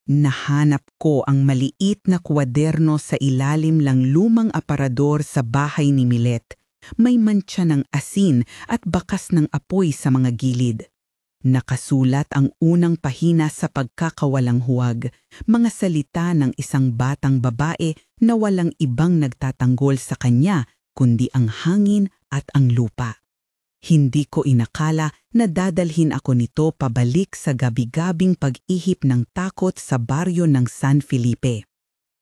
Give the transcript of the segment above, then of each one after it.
Nahanap ko ang maliit na kwaderno sa ilalim ng lumang aparador sa bahay ni Milet. May mantsa ng asin at bakas ng apoy sa mga gilid. Nakasulat ang unang pahina sa pagkakawalang huwag, mga salita ng isang batang babae na walang ibang nagtatanggol sa kanya kundi ang hangin at ang lupa. Hindi ko inakala na dadalhin ako nito pabalik sa gabi-gabing pag-ihip ng takot sa baryo ng San Felipe.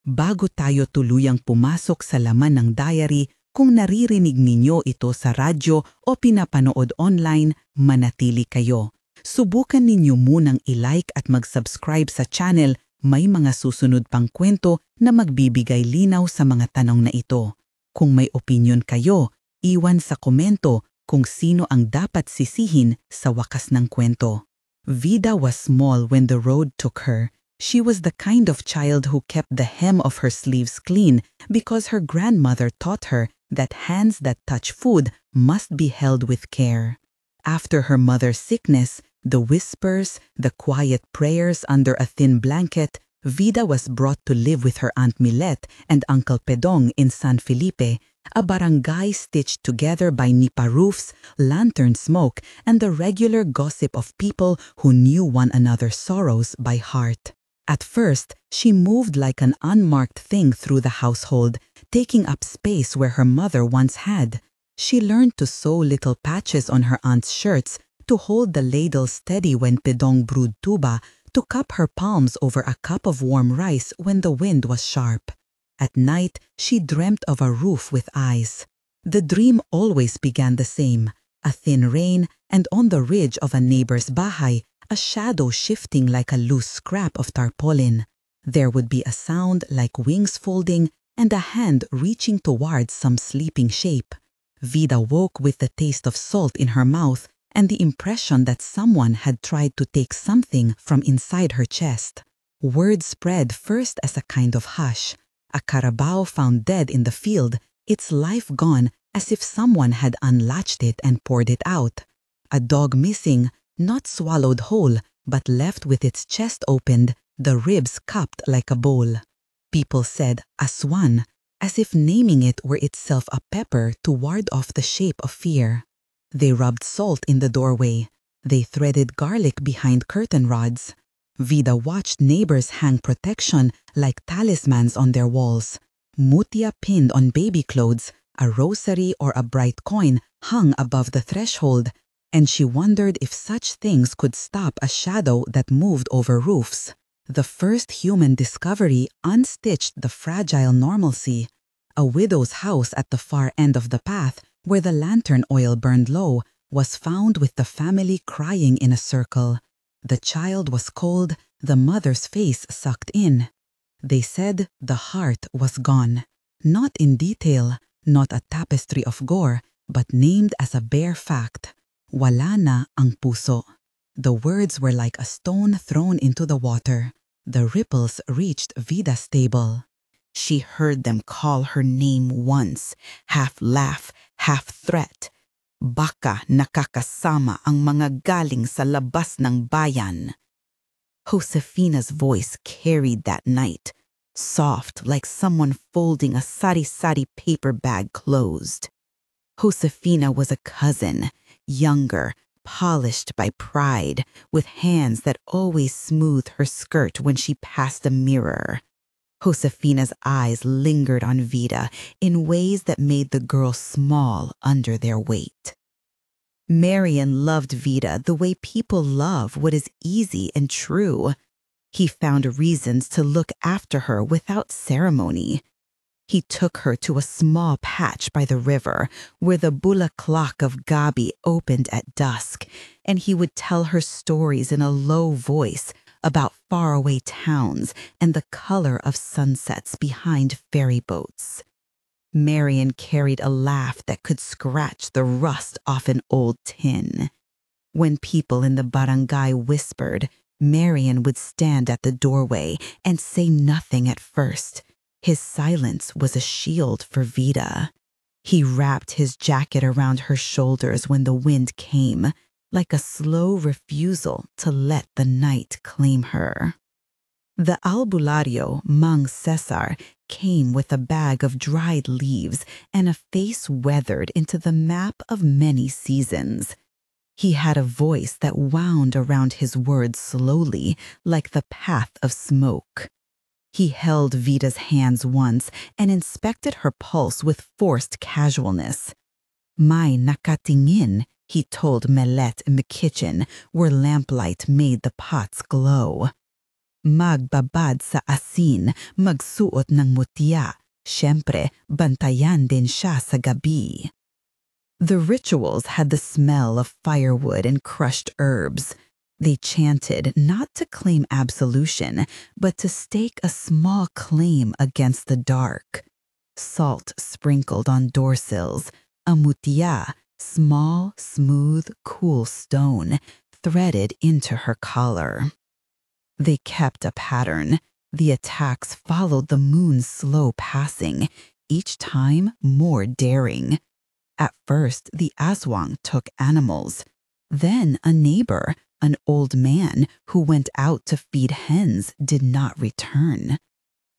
Bago tayo tuluyang pumasok sa laman ng diary, kung naririnig ninyo ito sa radyo o pinapanood online, manatili kayo. Subukan ninyo munang i-like at mag-subscribe sa channel, may mga susunod pang kwento na magbibigay linaw sa mga tanong na ito. Kung may opinyon kayo, iwan sa komento kung sino ang dapat sisihin sa wakas ng kwento. Vida was small when the road took her. She was the kind of child who kept the hem of her sleeves clean because her grandmother taught her that hands that touch food must be held with care. After her mother's sickness, the whispers, the quiet prayers under a thin blanket, Vida was brought to live with her Aunt Milet and Uncle Pedong in San Felipe, a barangay stitched together by nipa roofs, lantern smoke, and the regular gossip of people who knew one another's sorrows by heart. At first, she moved like an unmarked thing through the household, taking up space where her mother once had. She learned to sew little patches on her aunt's shirts, to hold the ladle steady when Pedong brewed tuba, to cup her palms over a cup of warm rice when the wind was sharp. At night, she dreamt of a roof with eyes. The dream always began the same, a thin rain, and on the ridge of a neighbor's bahay, a shadow shifting like a loose scrap of tarpaulin. There would be a sound like wings folding and a hand reaching towards some sleeping shape. Vida woke with the taste of salt in her mouth and the impression that someone had tried to take something from inside her chest. Word spread first as a kind of hush. A carabao found dead in the field, its life gone as if someone had unlatched it and poured it out. A dog missing, not swallowed whole, but left with its chest opened, the ribs cupped like a bowl. People said aswan, as if naming it were itself a pepper to ward off the shape of fear. They rubbed salt in the doorway. They threaded garlic behind curtain rods. Vida watched neighbors hang protection like talismans on their walls. Mutia pinned on baby clothes, a rosary or a bright coin hung above the threshold, and she wondered if such things could stop a shadow that moved over roofs. The first human discovery unstitched the fragile normalcy. A widow's house at the far end of the path, where the lantern oil burned low, was found with the family crying in a circle. The child was cold, the mother's face sucked in. They said the heart was gone. Not in detail, not a tapestry of gore, but named as a bare fact. Wala na ang puso. The words were like a stone thrown into the water. The ripples reached Vida's table. She heard them call her name once, half laugh, half threat. Baka nakakasama ang mga galing sa labas ng bayan. Josefina's voice carried that night, soft like someone folding a sari-sari paper bag closed. Josefina was a cousin, younger, polished by pride, with hands that always smoothed her skirt when she passed a mirror. Josefina's eyes lingered on Vida in ways that made the girl small under their weight. Marian loved Vida the way people love what is easy and true. He found reasons to look after her without ceremony. He took her to a small patch by the river where the bula clock of Gabi opened at dusk, and he would tell her stories in a low voice about faraway towns and the color of sunsets behind ferry boats. Marian carried a laugh that could scratch the rust off an old tin. When people in the barangay whispered, Marian would stand at the doorway and say nothing at first. His silence was a shield for Vida. He wrapped his jacket around her shoulders when the wind came, like a slow refusal to let the night claim her. The albulario, Mang Cesar, came with a bag of dried leaves and a face weathered into the map of many seasons. He had a voice that wound around his words slowly, like the path of smoke. He held Vita's hands once and inspected her pulse with forced casualness. May nakatingin, he told Melet in the kitchen, where lamplight made the pots glow. Magbabad sa asin, magsuot ng mutya. Siyempre, bantayan din siya sa gabi. The rituals had the smell of firewood and crushed herbs. They chanted not to claim absolution, but to stake a small claim against the dark. Salt sprinkled on doorsills, a mutya, small, smooth, cool stone, threaded into her collar. They kept a pattern. The attacks followed the moon's slow passing, each time more daring. At first, the aswang took animals. Then a neighbor, an old man who went out to feed hens, did not return.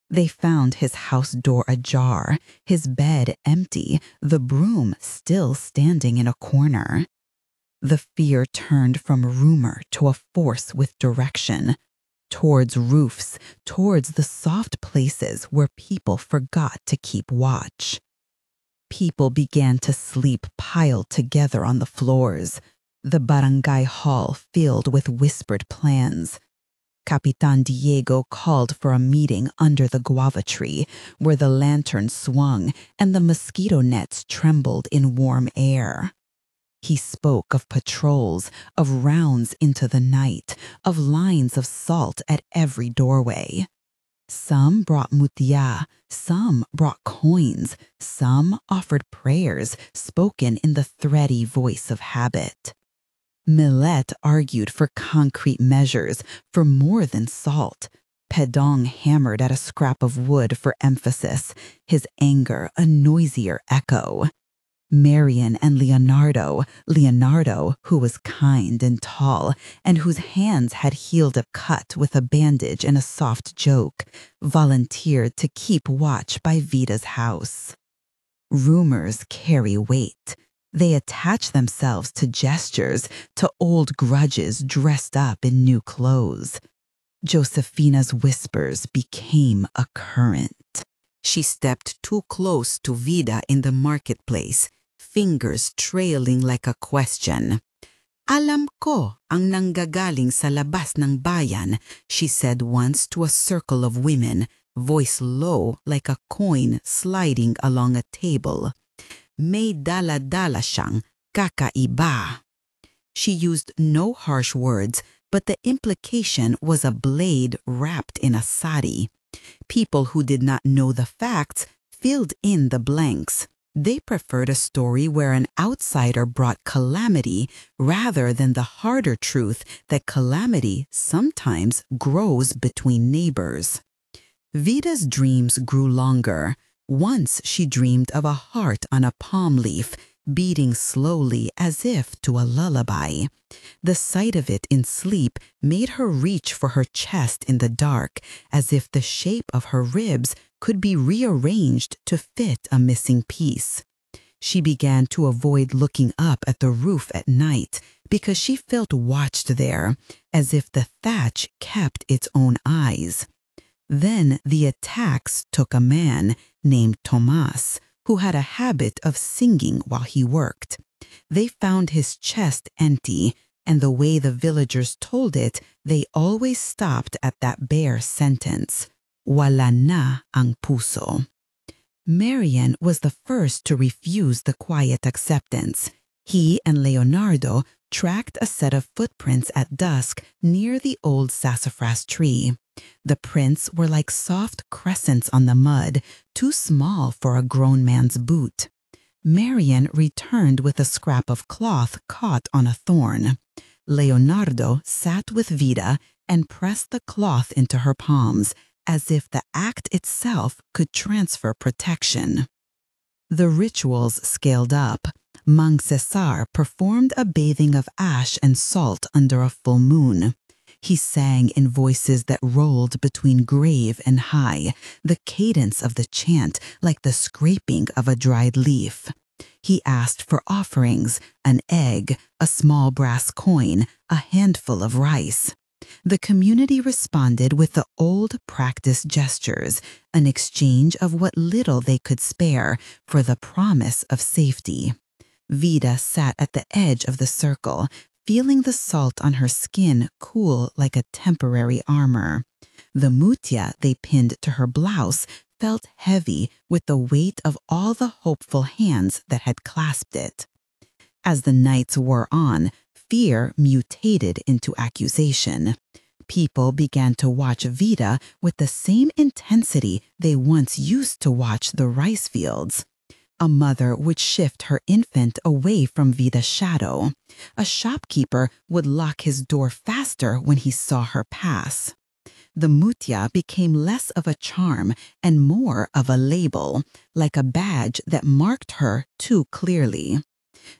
They found his house door ajar, his bed empty, the broom still standing in a corner. The fear turned from rumor to a force with direction. Towards roofs, towards the soft places where people forgot to keep watch. People began to sleep piled together on the floors, the barangay hall filled with whispered plans. Capitan Diego called for a meeting under the guava tree, where the lantern swung and the mosquito nets trembled in warm air. He spoke of patrols, of rounds into the night, of lines of salt at every doorway. Some brought mutya, some brought coins, some offered prayers spoken in the thready voice of habit. Millet argued for concrete measures, for more than salt. Pedong hammered at a scrap of wood for emphasis, his anger a noisier echo. Marian and Leonardo, who was kind and tall, and whose hands had healed a cut with a bandage and a soft joke, volunteered to keep watch by Vita's house. Rumors carry weight. They attach themselves to gestures, to old grudges dressed up in new clothes. Josefina's whispers became a current. She stepped too close to Vida in the marketplace, fingers trailing like a question. Alam ko ang nanggagaling sa labas ng bayan, she said once to a circle of women, voice low like a coin sliding along a table. May dala-dala siyang kakaiba. She used no harsh words, but the implication was a blade wrapped in a sari. People who did not know the facts filled in the blanks. They preferred a story where an outsider brought calamity rather than the harder truth that calamity sometimes grows between neighbors. Vida's dreams grew longer. Once she dreamed of a heart on a palm leaf, beating slowly as if to a lullaby. The sight of it in sleep made her reach for her chest in the dark, as if the shape of her ribs could be rearranged to fit a missing piece. She began to avoid looking up at the roof at night because she felt watched there, as if the thatch kept its own eyes. Then the attacks took a man named Tomas, who had a habit of singing while he worked. They found his chest empty, and the way the villagers told it, they always stopped at that bare sentence, "Wala na ang puso." Marian was the first to refuse the quiet acceptance. He and Leonardo tracked a set of footprints at dusk near the old sassafras tree. The prints were like soft crescents on the mud, too small for a grown man's boot. Marian returned with a scrap of cloth caught on a thorn. Leonardo sat with Vida and pressed the cloth into her palms, as if the act itself could transfer protection. The rituals scaled up. Mang Cesar performed a bathing of ash and salt under a full moon. He sang in voices that rolled between grave and high, the cadence of the chant like the scraping of a dried leaf. He asked for offerings, an egg, a small brass coin, a handful of rice. The community responded with the old practiced gestures, an exchange of what little they could spare for the promise of safety. Vida sat at the edge of the circle, feeling the salt on her skin cool like a temporary armor. The mutia they pinned to her blouse felt heavy with the weight of all the hopeful hands that had clasped it. As the nights wore on, fear mutated into accusation. People began to watch Vida with the same intensity they once used to watch the rice fields. A mother would shift her infant away from Vida's shadow. A shopkeeper would lock his door faster when he saw her pass. The mutia became less of a charm and more of a label, like a badge that marked her too clearly.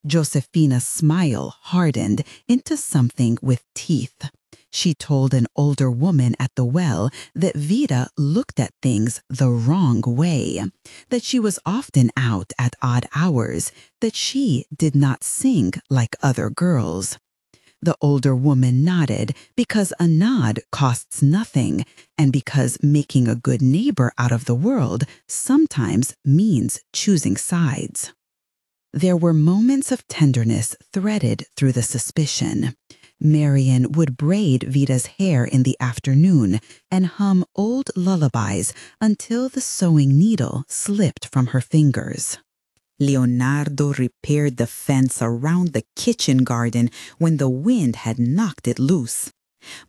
Josefina's smile hardened into something with teeth. She told an older woman at the well that Vida looked at things the wrong way, that she was often out at odd hours, that she did not sing like other girls. The older woman nodded because a nod costs nothing and because making a good neighbor out of the world sometimes means choosing sides. There were moments of tenderness threaded through the suspicion. Marian would braid Vida's hair in the afternoon and hum old lullabies until the sewing needle slipped from her fingers. Leonardo repaired the fence around the kitchen garden when the wind had knocked it loose.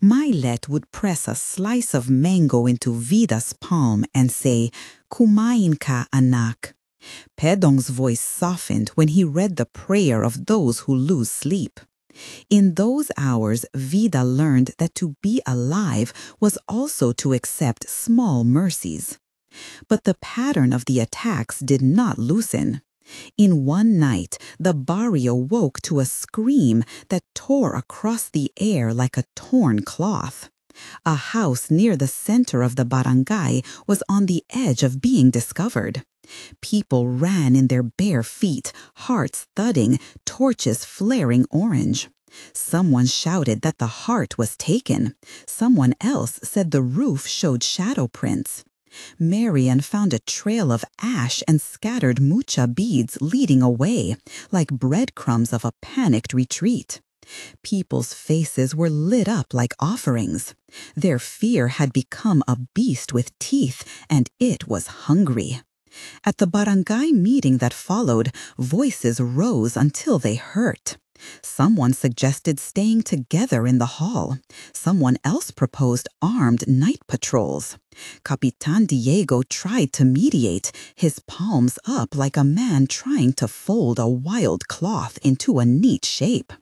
Milet would press a slice of mango into Vida's palm and say, "Kumain ka, anak." Pedong's voice softened when he read the prayer of those who lose sleep. In those hours, Vida learned that to be alive was also to accept small mercies. But the pattern of the attacks did not loosen. In one night, the barrio woke to a scream that tore across the air like a torn cloth. A house near the center of the barangay was on the edge of being discovered. People ran in their bare feet, hearts thudding, torches flaring orange. Someone shouted that the heart was taken. Someone else said the roof showed shadow prints. Marian found a trail of ash and scattered mucha beads leading away, like breadcrumbs of a panicked retreat. People's faces were lit up like offerings. Their fear had become a beast with teeth, and it was hungry. At the barangay meeting that followed, voices rose until they hurt. Someone suggested staying together in the hall. Someone else proposed armed night patrols. Capitan Diego tried to mediate, his palms up like a man trying to fold a wild cloth into a neat shape.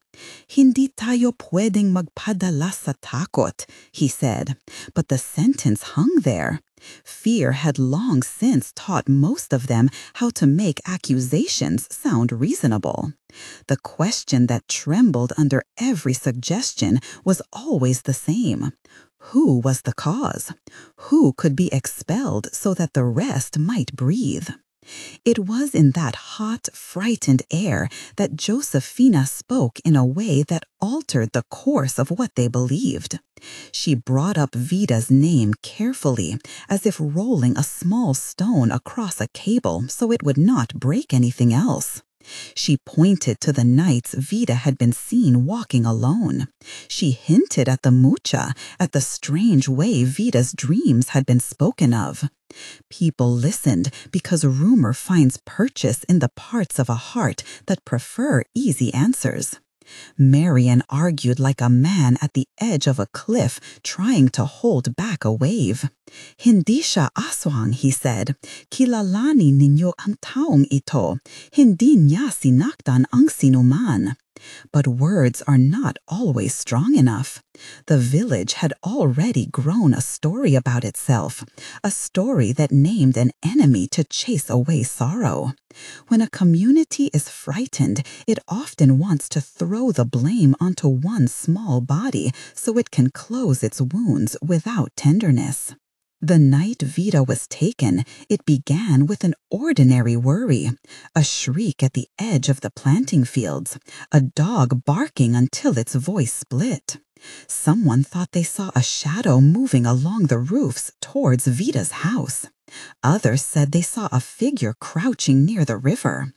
"Hindi tayo pwedeng magpadala sa takot," he said, but the sentence hung there. Fear had long since taught most of them how to make accusations sound reasonable. The question that trembled under every suggestion was always the same. Who was the cause? Who could be expelled so that the rest might breathe? It was in that hot, frightened air that Josefina spoke in a way that altered the course of what they believed. She brought up Vida's name carefully, as if rolling a small stone across a cable so it would not break anything else. She pointed to the nights Vida had been seen walking alone. She hinted at the mucha, at the strange way Vida's dreams had been spoken of. People listened because rumor finds purchase in the parts of a heart that prefer easy answers. Marian argued like a man at the edge of a cliff trying to hold back a wave. "Hindi siya aswang," he said. "Kilalani ninyo ang taong ito. Hindi niya sinaktan ang sinuman." But words are not always strong enough. The village had already grown a story about itself, a story that named an enemy to chase away sorrow. When a community is frightened, it often wants to throw the blame onto one small body so it can close its wounds without tenderness. The night Vida was taken, it began with an ordinary worry, a shriek at the edge of the planting fields, a dog barking until its voice split. Someone thought they saw a shadow moving along the roofs towards Vida's house. Others said they saw a figure crouching near the river.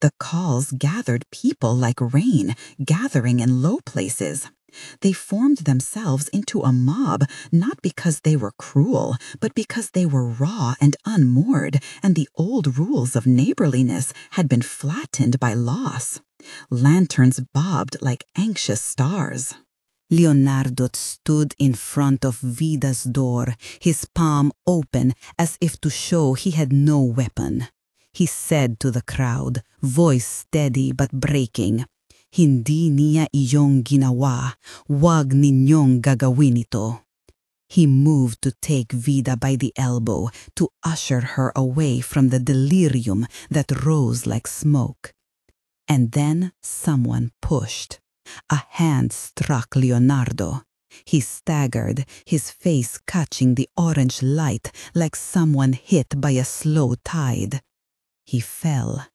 The calls gathered people like rain, gathering in low places. They formed themselves into a mob, not because they were cruel, but because they were raw and unmoored, and the old rules of neighborliness had been flattened by loss. Lanterns bobbed like anxious stars. Leonardo stood in front of Vida's door, his palm open as if to show he had no weapon. He said to the crowd, voice steady but breaking, "Hindi niya iyong ginawa, wag ninyong gagawin ito." He moved to take Vida by the elbow, to usher her away from the delirium that rose like smoke. And then someone pushed. A hand struck Leonardo. He staggered, his face catching the orange light like someone hit by a slow tide. He fell.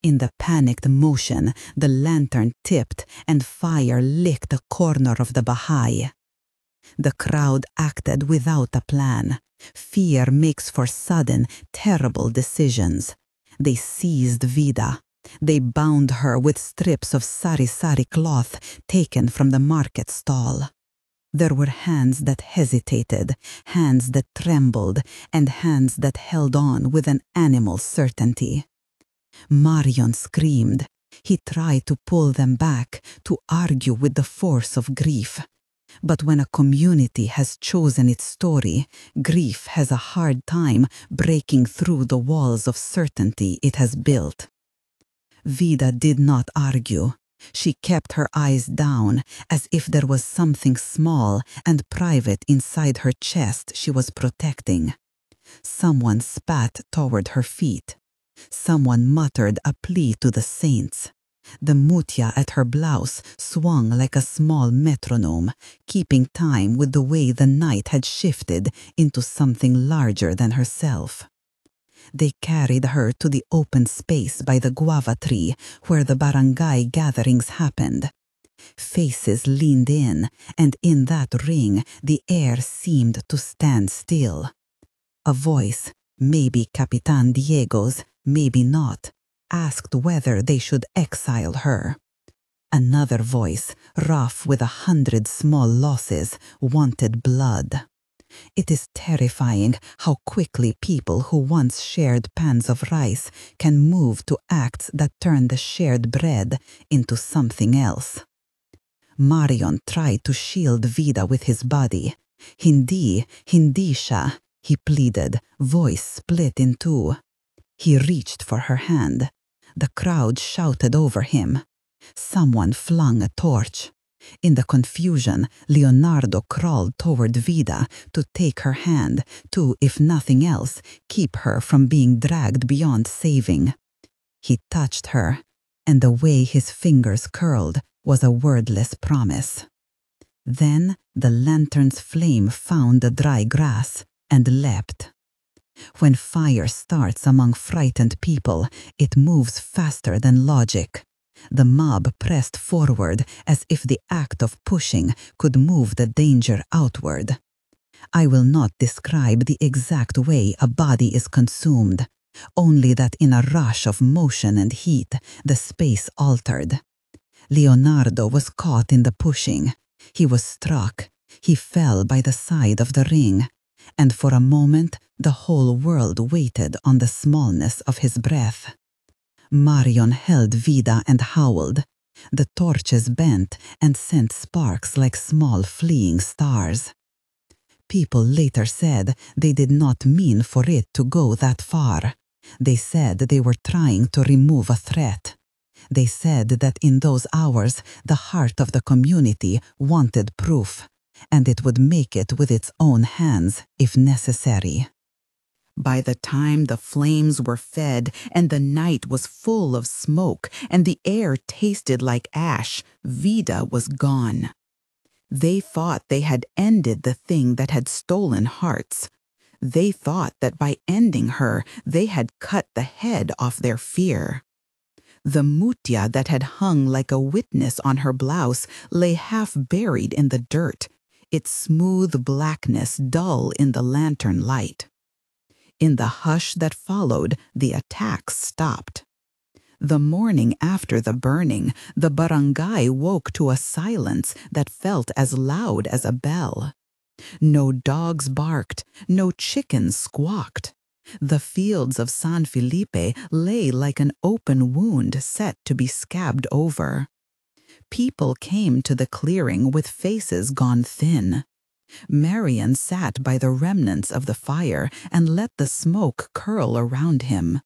In the panicked motion, the lantern tipped and fire licked a corner of the Baha'i. The crowd acted without a plan. Fear makes for sudden, terrible decisions. They seized Vida. They bound her with strips of sari-sari cloth taken from the market stall. There were hands that hesitated, hands that trembled, and hands that held on with an animal certainty. Marion screamed. He tried to pull them back, to argue with the force of grief. But when a community has chosen its story, grief has a hard time breaking through the walls of certainty it has built. Vida did not argue. She kept her eyes down, as if there was something small and private inside her chest she was protecting. Someone spat toward her feet. Someone muttered a plea to the saints. The mutia at her blouse swung like a small metronome, keeping time with the way the night had shifted into something larger than herself. They carried her to the open space by the guava tree where the barangay gatherings happened. Faces leaned in, and in that ring the air seemed to stand still. A voice, maybe Capitan Diego's, maybe not, asked whether they should exile her. Another voice, rough with 100 small losses, wanted blood. It is terrifying how quickly people who once shared pans of rice can move to acts that turn the shared bread into something else. Marion tried to shield Vida with his body. Hindi siya, he pleaded, voice split in two. He reached for her hand. The crowd shouted over him. Someone flung a torch. In the confusion, Leonardo crawled toward Vida to take her hand, to, if nothing else, keep her from being dragged beyond saving. He touched her, and the way his fingers curled was a wordless promise. Then the lantern's flame found the dry grass and leapt. When fire starts among frightened people, it moves faster than logic. The mob pressed forward as if the act of pushing could move the danger outward. I will not describe the exact way a body is consumed, only that in a rush of motion and heat, the space altered. Leonardo was caught in the pushing. He was struck. He fell by the side of the ring, and for a moment the whole world waited on the smallness of his breath. Marion held Vida and howled. The torches bent and sent sparks like small fleeing stars. People later said they did not mean for it to go that far. They said they were trying to remove a threat. They said that in those hours the heart of the community wanted proof, and it would make it with its own hands if necessary. By the time the flames were fed and the night was full of smoke and the air tasted like ash, Vida was gone. They thought they had ended the thing that had stolen hearts. They thought that by ending her, they had cut the head off their fear. The mutya that had hung like a witness on her blouse lay half buried in the dirt, its smooth blackness dull in the lantern light. In the hush that followed, the attacks stopped. The morning after the burning, the barangay woke to a silence that felt as loud as a bell. No dogs barked, no chickens squawked. The fields of San Felipe lay like an open wound set to be scabbed over. People came to the clearing with faces gone thin. Marian sat by the remnants of the fire and let the smoke curl around him.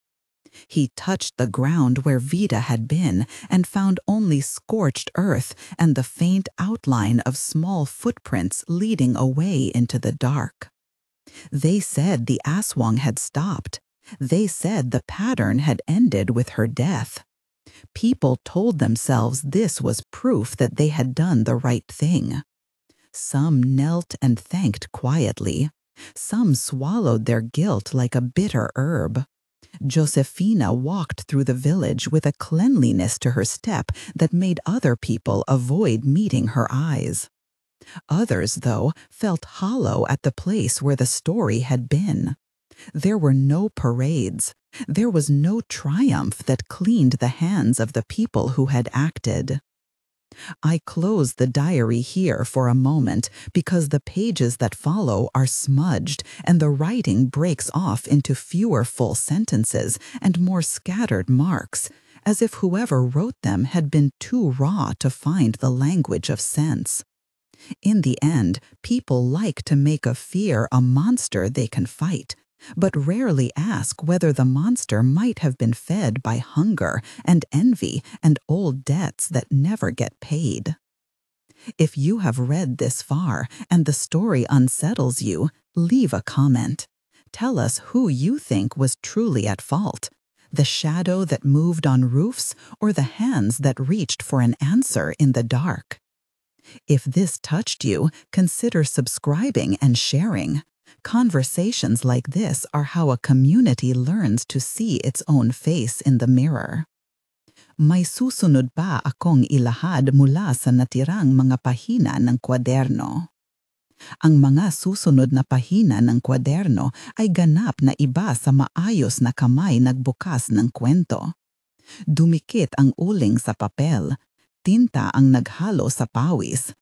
He touched the ground where Vida had been and found only scorched earth and the faint outline of small footprints leading away into the dark. They said the aswang had stopped. They said the pattern had ended with her death. People told themselves this was proof that they had done the right thing. Some knelt and thanked quietly. Some swallowed their guilt like a bitter herb. Josefina walked through the village with a cleanliness to her step that made other people avoid meeting her eyes. Others, though, felt hollow at the place where the story had been. There were no parades. There was no triumph that cleaned the hands of the people who had acted. I close the diary here for a moment because the pages that follow are smudged and the writing breaks off into fewer full sentences and more scattered marks, as if whoever wrote them had been too raw to find the language of sense. In the end, people like to make of fear a monster they can fight, but rarely ask whether the monster might have been fed by hunger and envy and old debts that never get paid. If you have read this far and the story unsettles you, leave a comment. Tell us who you think was truly at fault, the shadow that moved on roofs or the hands that reached for an answer in the dark. If this touched you, consider subscribing and sharing. Conversations like this are how a community learns to see its own face in the mirror. May susunod pa akong ilahad mula sa natirang mga pahina ng kwaderno. Ang mga susunod na pahina ng kwaderno ay ganap na iba sa maayos na kamay nagbukas ng kwento. Dumikit ang uling sa papel, tinta ang naghalo sa pawis.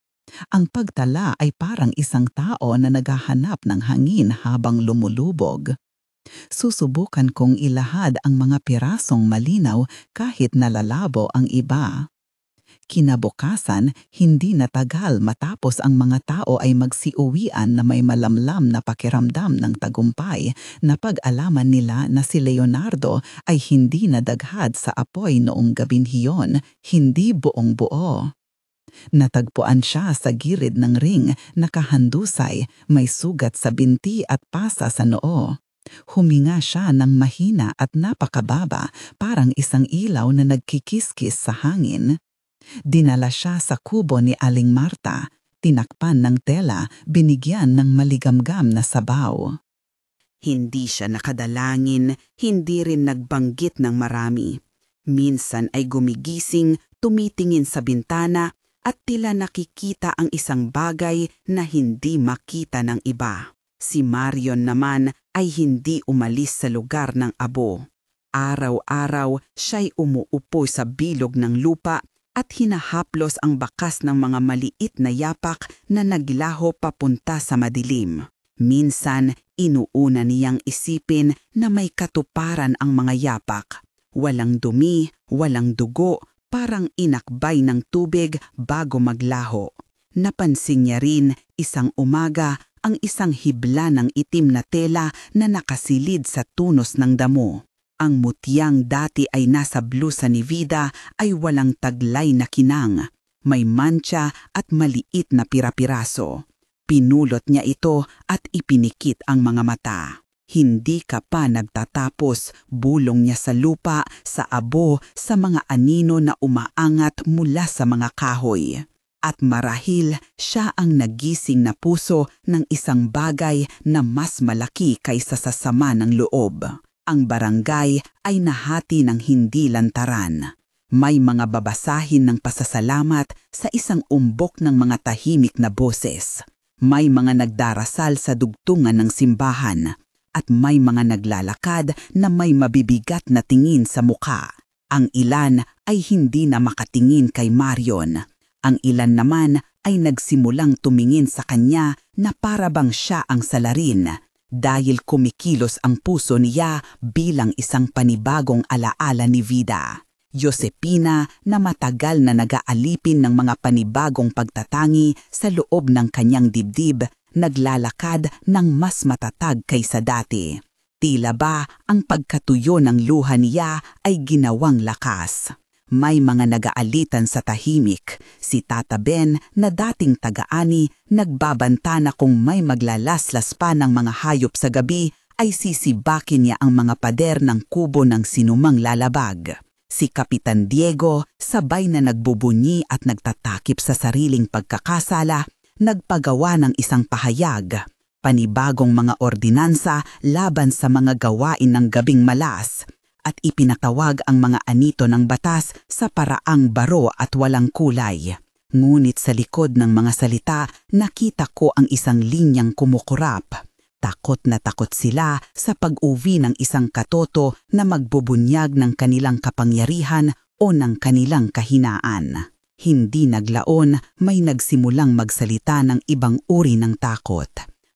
Ang pagtala ay parang isang tao na naghahanap ng hangin habang lumulubog. Susubukan kong ilahad ang mga pirasong malinaw kahit nalalabo ang iba. Kinabukasan, hindi natagal matapos ang mga tao ay magsiuwian na may malamlam na pakiramdam ng tagumpay na pag-alaman nila na si Leonardo ay hindi nadaghad sa apoy noong gabing iyon, hindi buong buo. Natagpuan siya sa gilid ng ring, nakahandusay, may sugat sa binti at pasa sa noo. Huminga siya ng mahina at napakababa, parang isang ilaw na nagkikiskis sa hangin. Dinala siya sa kubo ni Aling Marta, tinakpan ng tela, binigyan ng maligamgam na sabaw. Hindi siya nakadalangin, hindi rin nagbanggit ng marami. Minsan ay gumigising, tumitingin sa bintana, at tila nakikita ang isang bagay na hindi makita ng iba. Si Marion naman ay hindi umalis sa lugar ng abo. Araw-araw siya'y umuupo sa bilog ng lupa at hinahaplos ang bakas ng mga maliit na yapak na naglaho papunta sa madilim. Minsan, inuuna niyang isipin na may katuparan ang mga yapak. Walang dumi, walang dugo, parang inakbay ng tubig bago maglaho. Napansin niya rin isang umaga ang isang hibla ng itim na tela na nakasilid sa tunos ng damo. Ang mutyang dati ay nasa blusa ni Vida ay walang taglay na kinang, may mantsa at maliit na pira-piraso. Pinulot niya ito at ipinikit ang mga mata. Hindi ka pa nagtatapos, bulong niya sa lupa, sa abo, sa mga anino na umaangat mula sa mga kahoy. At marahil siya ang nagising na puso ng isang bagay na mas malaki kaysa sa sama ng loob. Ang barangay ay nahati ng hindi lantaran. May mga babasahin ng pasasalamat sa isang umbok ng mga tahimik na boses. May mga nagdarasal sa dugtungan ng simbahan. At may mga naglalakad na may mabibigat na tingin sa mukha. Ang ilan ay hindi na makatingin kay Marion. Ang ilan naman ay nagsimulang tumingin sa kanya na para bang siya ang salarin dahil kumikilos ang puso niya bilang isang panibagong alaala ni Vida. Josepina na matagal na nag-aalipin ng mga panibagong pagtatangi sa loob ng kanyang dibdib, naglalakad ng mas matatag kaysa dati. Tila ba ang pagkatuyo ng luha niya ay ginawang lakas. May mga nag-aalitan sa tahimik. Si Tata Ben na dating taga-ani nagbabanta na kung may maglalaslas pa ng mga hayop sa gabi ay sisibakin niya ang mga pader ng kubo ng sinumang lalabag. Si Kapitan Diego sabay na nagbubunyi at nagtatakip sa sariling pagkakasala, nagpagawa ng isang pahayag, panibagong mga ordinansa laban sa mga gawain ng gabing malas, at ipinatawag ang mga anito ng batas sa paraang baro at walang kulay. Ngunit sa likod ng mga salita, nakita ko ang isang linyang kumukurap. Takot na takot sila sa pag-uwi ng isang katoto na magbubunyag ng kanilang kapangyarihan o ng kanilang kahinaan. Hindi naglaon, may nagsimulang magsalita ng ibang uri ng takot.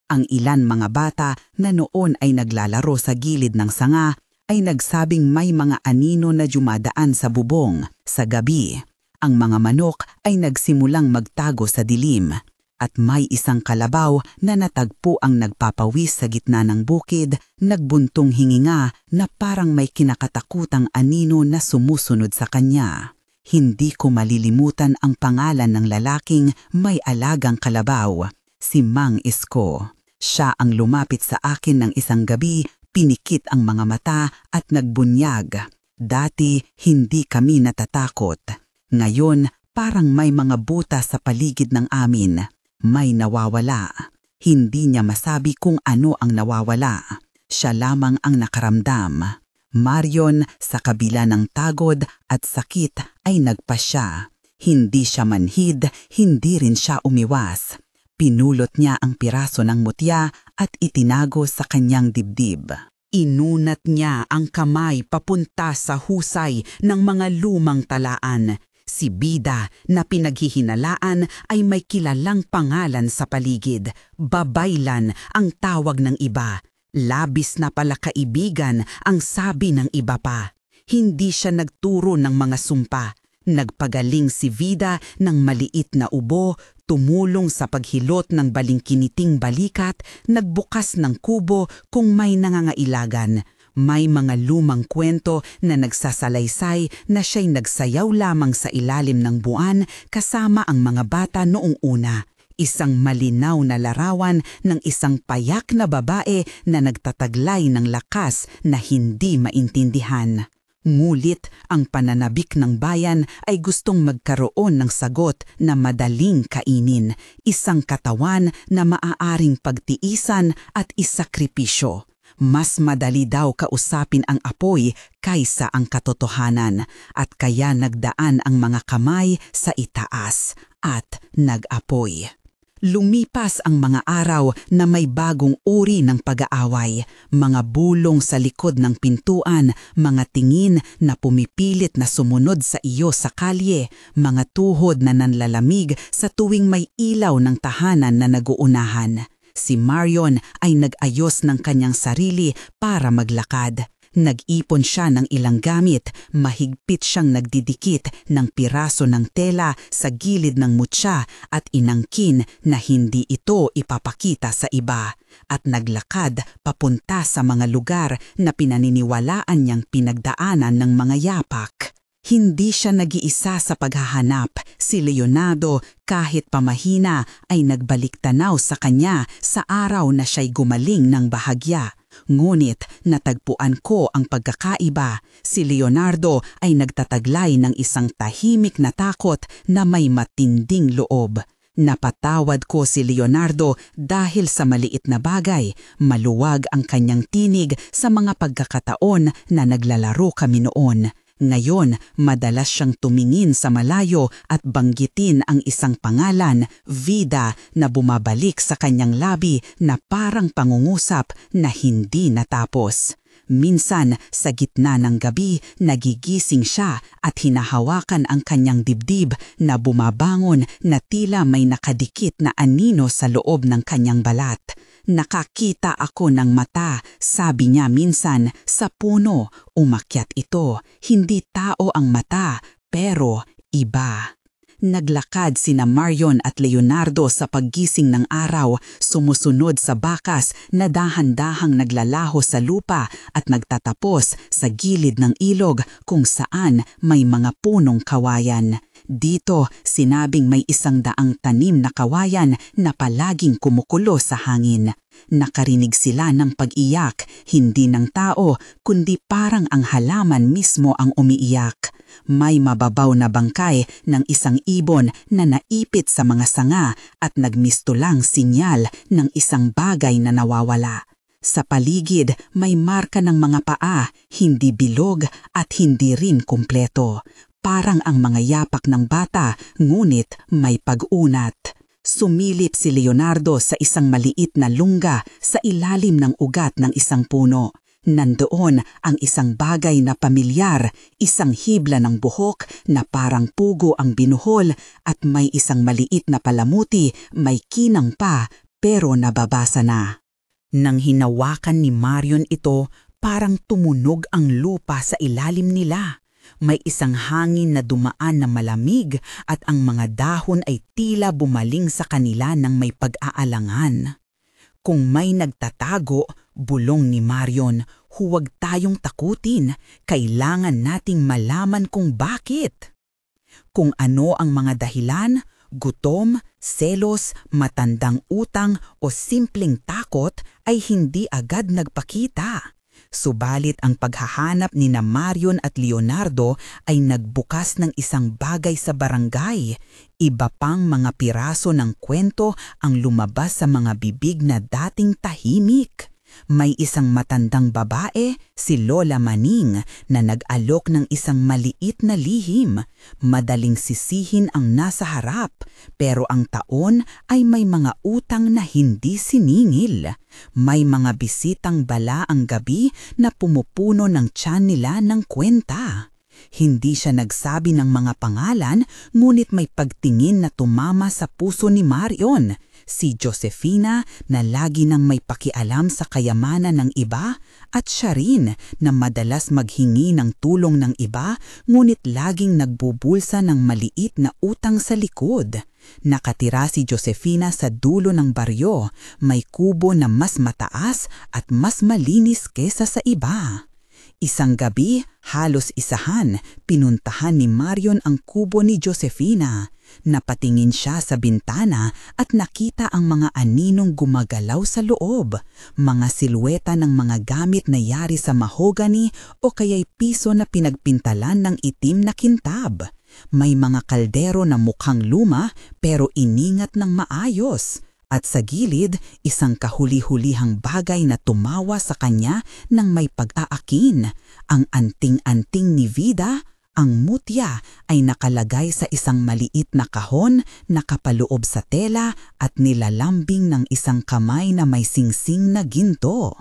Ang ilan mga bata na noon ay naglalaro sa gilid ng sanga ay nagsabing may mga anino na dumadaan sa bubong sa gabi. Ang mga manok ay nagsimulang magtago sa dilim. At may isang kalabaw na natagpo ang nagpapawis sa gitna ng bukid, nagbuntong hininga na parang may kinakatakutang anino na sumusunod sa kanya. Hindi ko malilimutan ang pangalan ng lalaking may alagang kalabaw, si Mang Isko. Siya ang lumapit sa akin ng isang gabi, pinikit ang mga mata at nagbunyag. Dati hindi kami natatakot. Ngayon parang may mga butas sa paligid ng amin. May nawawala. Hindi niya masabi kung ano ang nawawala. Siya lamang ang nakaramdam. Marion, sa kabila ng tagod at sakit ay nagpasya. Hindi siya manhid, hindi rin siya umiwas. Pinulot niya ang piraso ng mutya at itinago sa kanyang dibdib. Inunat niya ang kamay papunta sa husay ng mga lumang talaan. Si Vida na pinaghihinalaan ay may kilalang pangalan sa paligid. Babaylan ang tawag ng iba. Labis na pala kaibigan ang sabi ng iba pa. Hindi siya nagturo ng mga sumpa. Nagpagaling si Vida ng maliit na ubo, tumulong sa paghilot ng balingkiniting balikat, nagbukas ng kubo kung may nangangailagan. May mga lumang kwento na nagsasalaysay na siya'y nagsayaw lamang sa ilalim ng buwan kasama ang mga bata noong una. Isang malinaw na larawan ng isang payak na babae na nagtataglay ng lakas na hindi maintindihan. Ngulit ang pananabik ng bayan ay gustong magkaroon ng sagot na madaling kainin, isang katawan na maaaring pagtiisan at isakripisyo. Mas madali daw kausapin ang apoy kaysa ang katotohanan at kaya nagdaan ang mga kamay sa itaas at nag-apoy. Lumipas ang mga araw na may bagong uri ng pag-aaway, mga bulong sa likod ng pintuan, mga tingin na pumipilit na sumunod sa iyo sa kalye, mga tuhod na nanlalamig sa tuwing may ilaw ng tahanan na naguunahan. Si Marion ay nag-ayos ng kanyang sarili para maglakad. Nag-ipon siya ng ilang gamit, mahigpit siyang nagdidikit ng piraso ng tela sa gilid ng mutya at inangkin na hindi ito ipapakita sa iba. at naglakad papunta sa mga lugar na pinaniniwalaan niyang pinagdaanan ng mga yapak. Hindi siya nag-iisa sa paghahanap. Si Leonardo, kahit pamahina, ay nagbalik tanaw sa kanya sa araw na siya'y gumaling ng bahagya. Ngunit natagpuan ko ang pagkakaiba. Si Leonardo ay nagtataglay ng isang tahimik na takot na may matinding loob. Napatawad ko si Leonardo dahil sa maliit na bagay. Maluwag ang kanyang tinig sa mga pagkakataon na naglalaro kami noon. Ngayon, madalas siyang tumingin sa malayo at banggitin ang isang pangalan, Vida, na bumabalik sa kanyang labi na parang pangungusap na hindi natapos. Minsan, sa gitna ng gabi, nagigising siya at hinahawakan ang kanyang dibdib na bumabangon na tila may nakadikit na anino sa loob ng kanyang balat. Nakakita ako ng mata, sabi niya minsan, sa puno. Umakyat ito, hindi tao ang mata, pero iba. Naglakad sina Marion at Leonardo sa paggising ng araw, sumusunod sa bakas na dahan-dahang naglalaho sa lupa at nagtatapos sa gilid ng ilog kung saan may mga punong kawayan. Dito, sinabing may 100 tanim na kawayan na palaging kumukulo sa hangin. Nakarinig sila ng pag-iyak, hindi ng tao, kundi parang ang halaman mismo ang umiiyak. May mababaw na bangkay ng isang ibon na naipit sa mga sanga at nagmistulang sinyal ng isang bagay na nawawala. Sa paligid, may marka ng mga paa, hindi bilog at hindi rin kumpleto. Parang ang mga yapak ng bata, ngunit may pag-unat. Sumilip si Leonardo sa isang maliit na lungga sa ilalim ng ugat ng isang puno. Nandoon ang isang bagay na pamilyar, isang hibla ng buhok na parang pugo ang binuhol at may isang maliit na palamuti, may kinang pa pero nababasa na. Nang hinawakan ni Marion ito, parang tumunog ang lupa sa ilalim nila. May isang hangin na dumaan na malamig at ang mga dahon ay tila bumaling sa kanila ng may pag-aalangan. Kung may nagtatago, bulong ni Marion, huwag tayong takutin. Kailangan nating malaman kung bakit. Kung ano ang mga dahilan, gutom, selos, matandang utang o simpleng takot ay hindi agad nagpakita. Subalit ang paghahanap ni na Marion at Leonardo ay nagbukas ng isang bagay sa barangay. Iba pang mga piraso ng kwento ang lumabas sa mga bibig na dating tahimik. May isang matandang babae, si Lola Maning, na nag-alok ng isang maliit na lihim. Madaling sisihin ang nasa harap, pero ang taon ay may mga utang na hindi siningil. May mga bisitang bala ang gabi na pumupuno ng tiyan nila ng kwenta. Hindi siya nagsabi ng mga pangalan, ngunit may pagtingin na tumama sa puso ni Marion. Si Josefina na lagi nang may pakialam sa kayamanan ng iba at siya rin na madalas maghingi ng tulong ng iba ngunit laging nagbubulsa ng maliit na utang sa likod. Nakatira si Josefina sa dulo ng baryo, may kubo na mas mataas at mas malinis kesa sa iba. Isang gabi, halos isahan, pinuntahan ni Marion ang kubo ni Josefina. Napatingin siya sa bintana at nakita ang mga aninong gumagalaw sa loob, mga silweta ng mga gamit na yari sa mahogany o kaya'y piso na pinagpintalan ng itim na kintab. May mga kaldero na mukhang luma pero iningat ng maayos. At sa gilid, isang kahuli-hulihang bagay na tumawa sa kanya ng may pag-aakin. Ang anting-anting ni Vida, ang mutya, ay nakalagay sa isang maliit na kahon, nakapaloob sa tela at nilalambing ng isang kamay na may singsing na ginto.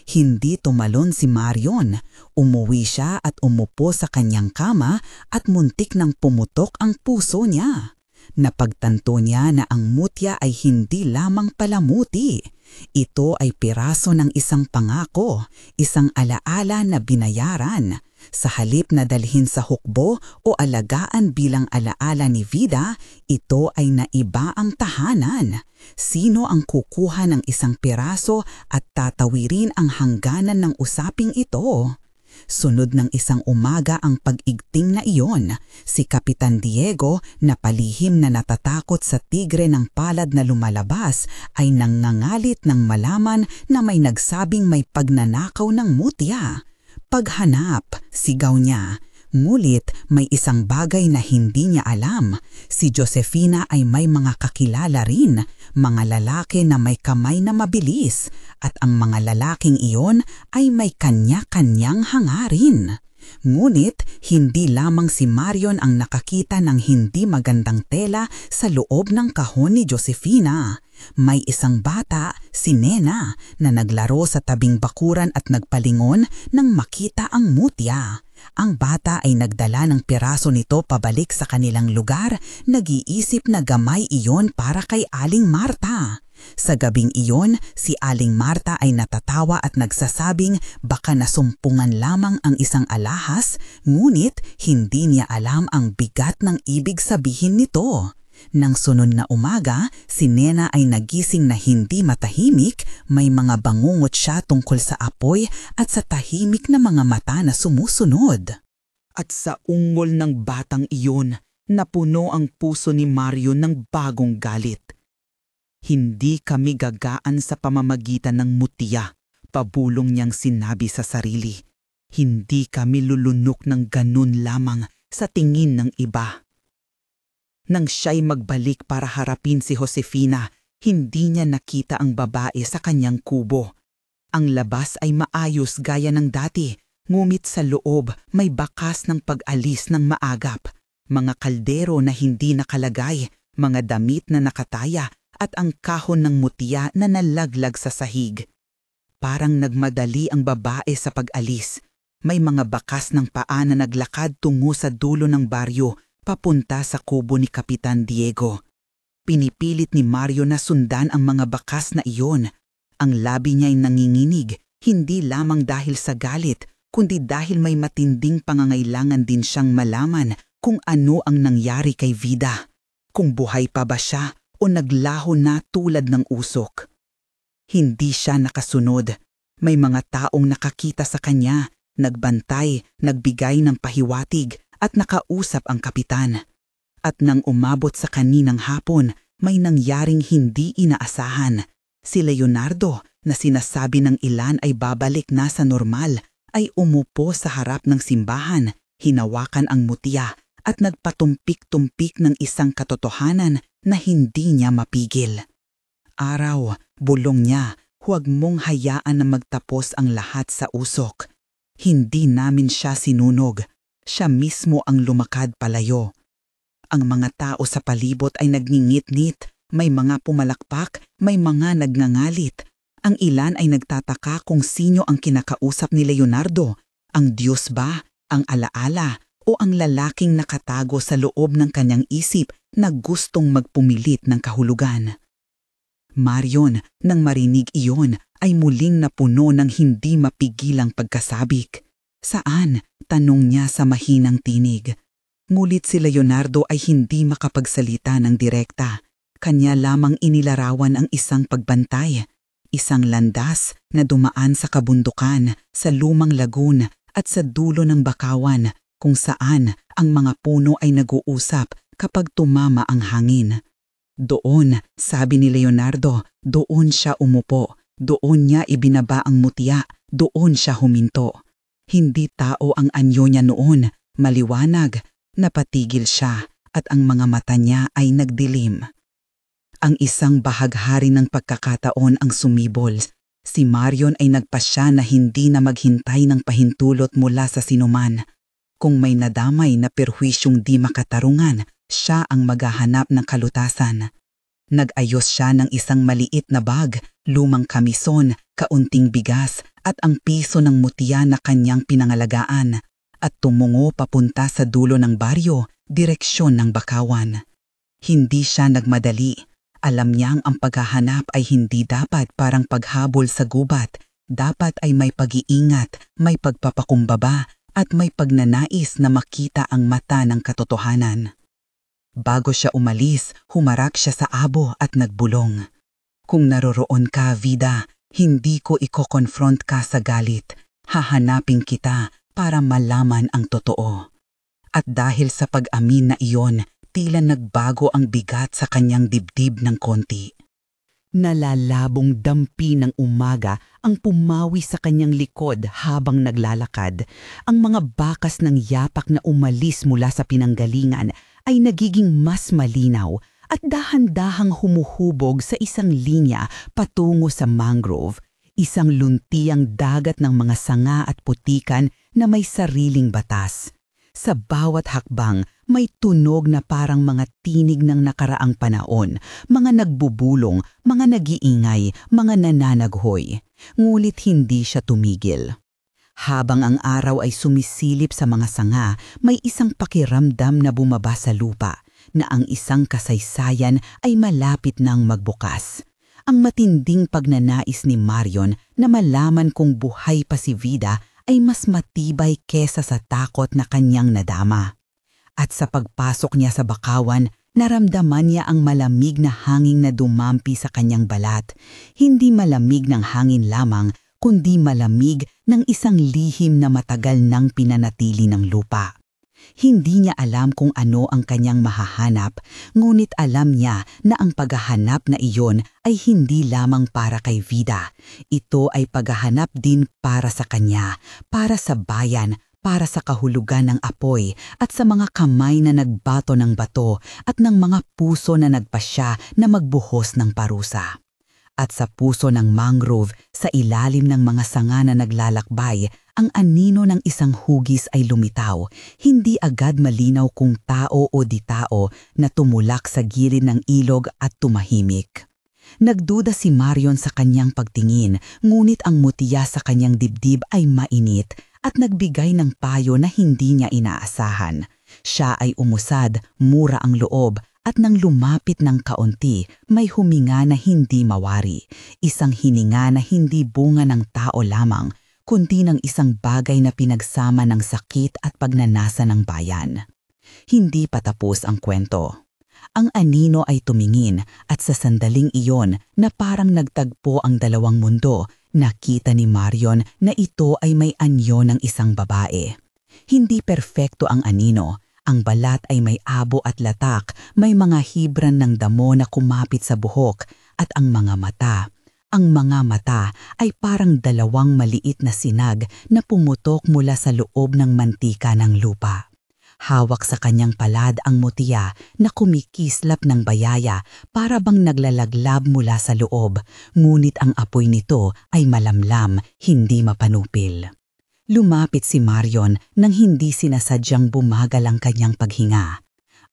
Hindi tumalon si Marion. Umuwi siya at umupo sa kanyang kama at muntik nang pumutok ang puso niya. Napagtanto niya na ang mutya ay hindi lamang palamuti. Ito ay piraso ng isang pangako, isang alaala na binayaran. Sa halip na dalhin sa hukbo o alagaan bilang alaala ni Vida, ito ay naiba ang tahanan. Sino ang kukuha ng isang piraso at tatawirin ang hangganan ng usaping ito? Sunod ng isang umaga ang pag-igting na iyon, si Kapitan Diego na palihim na natatakot sa tigre ng palad na lumalabas ay nangangalit ng malaman na may nagsabing may pagnanakaw ng mutya. Paghanap, sigaw niya. Ngulit may isang bagay na hindi niya alam. Si Josefina ay may mga kakilala rin, mga lalaki na may kamay na mabilis, at ang mga lalaking iyon ay may kanya-kanyang hangarin. Ngunit hindi lamang si Marion ang nakakita ng hindi magandang tela sa loob ng kahon ni Josefina. May isang bata, si Nena, na naglaro sa tabing bakuran at nagpalingon nang makita ang mutya. Ang bata ay nagdala ng piraso nito pabalik sa kanilang lugar, nag-iisip na gamay iyon para kay Aling Marta. Sa gabing iyon, si Aling Marta ay natatawa at nagsasabing baka nasumpungan lamang ang isang alahas, ngunit hindi niya alam ang bigat ng ibig sabihin nito. Nang sunod na umaga, si Nena ay nagising na hindi matahimik, may mga bangungot siya tungkol sa apoy at sa tahimik na mga mata na sumusunod. At sa ungol ng batang iyon, napuno ang puso ni Mario ng bagong galit. Hindi kami gagaan sa pamamagitan ng mutya, pabulong niyang sinabi sa sarili. Hindi kami lulunok ng ganun lamang sa tingin ng iba. Nang siya'y magbalik para harapin si Josefina, hindi niya nakita ang babae sa kanyang kubo. Ang labas ay maayos gaya ng dati, ngumit sa loob may bakas ng pag-alis ng maagap, mga kaldero na hindi nakalagay, mga damit na nakataya at ang kahon ng mutya na nalaglag sa sahig. Parang nagmadali ang babae sa pag-alis. May mga bakas ng paa na naglakad tungo sa dulo ng baryo, papunta sa kubo ni Kapitan Diego. Pinipilit ni Mario na sundan ang mga bakas na iyon. Ang labi niya'y nanginginig, hindi lamang dahil sa galit, kundi dahil may matinding pangangailangan din siyang malaman kung ano ang nangyari kay Vida. Kung buhay pa ba siya o naglaho na tulad ng usok. Hindi siya nakasunod. May mga taong nakakita sa kanya, nagbantay, nagbigay ng pahiwatig, at nakausap ang kapitan. At nang umabot sa kaninang hapon, may nangyaring hindi inaasahan. Si Leonardo, na sinasabi ng ilan ay babalik na sa normal, ay umupo sa harap ng simbahan, hinawakan ang mutya at nagpatumpik-tumpik ng isang katotohanan na hindi niya mapigil. Araw, bulong niya, huwag mong hayaan na magtapos ang lahat sa usok. Hindi namin siya sinunog. Siya mismo ang lumakad palayo. Ang mga tao sa palibot ay nagngingit-ngit, may mga pumalakpak, may mga nagngangalit. Ang ilan ay nagtataka kung sino ang kinakausap ni Leonardo, ang Diyos ba, ang alaala, o ang lalaking nakatago sa loob ng kanyang isip na gustong magpumilit ng kahulugan. Marion, nang marinig iyon, ay muling napuno ng hindi mapigilang pagkasabik. Saan? Tanong niya sa mahinang tinig. Ngulit si Leonardo ay hindi makapagsalita ng direkta. Kanya lamang inilarawan ang isang pagbantay, isang landas na dumaan sa kabundukan, sa lumang lagoon at sa dulo ng bakawan kung saan ang mga puno ay nag-uusap kapag tumama ang hangin. Doon, sabi ni Leonardo, doon siya umupo, doon niya ibinaba ang mutya, doon siya huminto. Hindi tao ang anyo niya noon, maliwanag, napatigil siya at ang mga mata niya ay nagdilim. Ang isang bahaghari ng pagkakataon ang sumibol. Si Marion ay nagpasya na hindi na maghintay ng pahintulot mula sa sinuman. Kung may nadamay na perwisyong di makatarungan, siya ang maghahanap ng kalutasan. Nag-ayos siya ng isang maliit na bag, lumang kamison, kaunting bigas at ang piso ng mutya na kanyang pinangalagaan at tumungo papunta sa dulo ng baryo, direksyon ng bakawan. Hindi siya nagmadali. Alam niyang ang paghahanap ay hindi dapat parang paghabol sa gubat. Dapat ay may pag-iingat, may pagpapakumbaba, at may pagnanais na makita ang mata ng katotohanan. Bago siya umalis, humarap siya sa abo at nagbulong. Kung naroroon ka, Vida, hindi ko iko-confront ka sa galit. Hahanapin kita para malaman ang totoo. At dahil sa pag-amin na iyon, tila nagbago ang bigat sa kanyang dibdib ng konti. Nalalabong dampi ng umaga ang pumawi sa kanyang likod habang naglalakad. Ang mga bakas ng yapak na umalis mula sa pinanggalingan ay nagiging mas malinaw at dahan-dahang humuhubog sa isang linya patungo sa mangrove, isang luntiang dagat ng mga sanga at putikan na may sariling batas. Sa bawat hakbang, may tunog na parang mga tinig ng nakaraang panahon, mga nagbubulong, mga nag-iingay, mga nananaghoy. Ngulit hindi siya tumigil. Habang ang araw ay sumisilip sa mga sanga, may isang pakiramdam na bumaba sa lupa, na ang isang kasaysayan ay malapit nang magbukas. Ang matinding pagnanais ni Marion na malaman kung buhay pa si Vida ay mas matibay kesa sa takot na kanyang nadama. At sa pagpasok niya sa bakawan, naramdaman niya ang malamig na hangin na dumampi sa kanyang balat. Hindi malamig ng hangin lamang, kundi malamig ng isang lihim na matagal nang pinanatili ng lupa. Hindi niya alam kung ano ang kanyang mahahanap, ngunit alam niya na ang paghahanap na iyon ay hindi lamang para kay Vida. Ito ay paghahanap din para sa kanya, para sa bayan, para sa kahulugan ng apoy at sa mga kamay na nagbato ng bato at ng mga puso na nagpasya na magbuhos ng parusa. At sa puso ng mangrove, sa ilalim ng mga sanga na naglalakbay, ang anino ng isang hugis ay lumitaw, hindi agad malinaw kung tao o di tao na tumulak sa gilid ng ilog at tumahimik. Nagduda si Marion sa kanyang pagtingin, ngunit ang mutiya sa kanyang dibdib ay mainit at nagbigay ng payo na hindi niya inaasahan. Siya ay umusad, mura ang loob, at nang lumapit ng kaunti, may huminga na hindi mawari, isang hininga na hindi bunga ng tao lamang, kundi ng isang bagay na pinagsama ng sakit at pagnanasa ng bayan. Hindi pa tapos ang kwento. Ang anino ay tumingin at sa sandaling iyon na parang nagtagpo ang dalawang mundo, nakita ni Marion na ito ay may anyo ng isang babae. Hindi perpekto ang anino. Ang balat ay may abo at latak, may mga hibran ng damo na kumapit sa buhok at ang mga mata ay parang dalawang maliit na sinag na pumutok mula sa loob ng mantika ng lupa. Hawak sa kanyang palad ang mutiya na kumikislap ng bayaya para bang naglalaglab mula sa loob, ngunit ang apoy nito ay malamlam, hindi mapanupil. Lumapit si Marion nang hindi sinasadyang bumagal ang kanyang paghinga.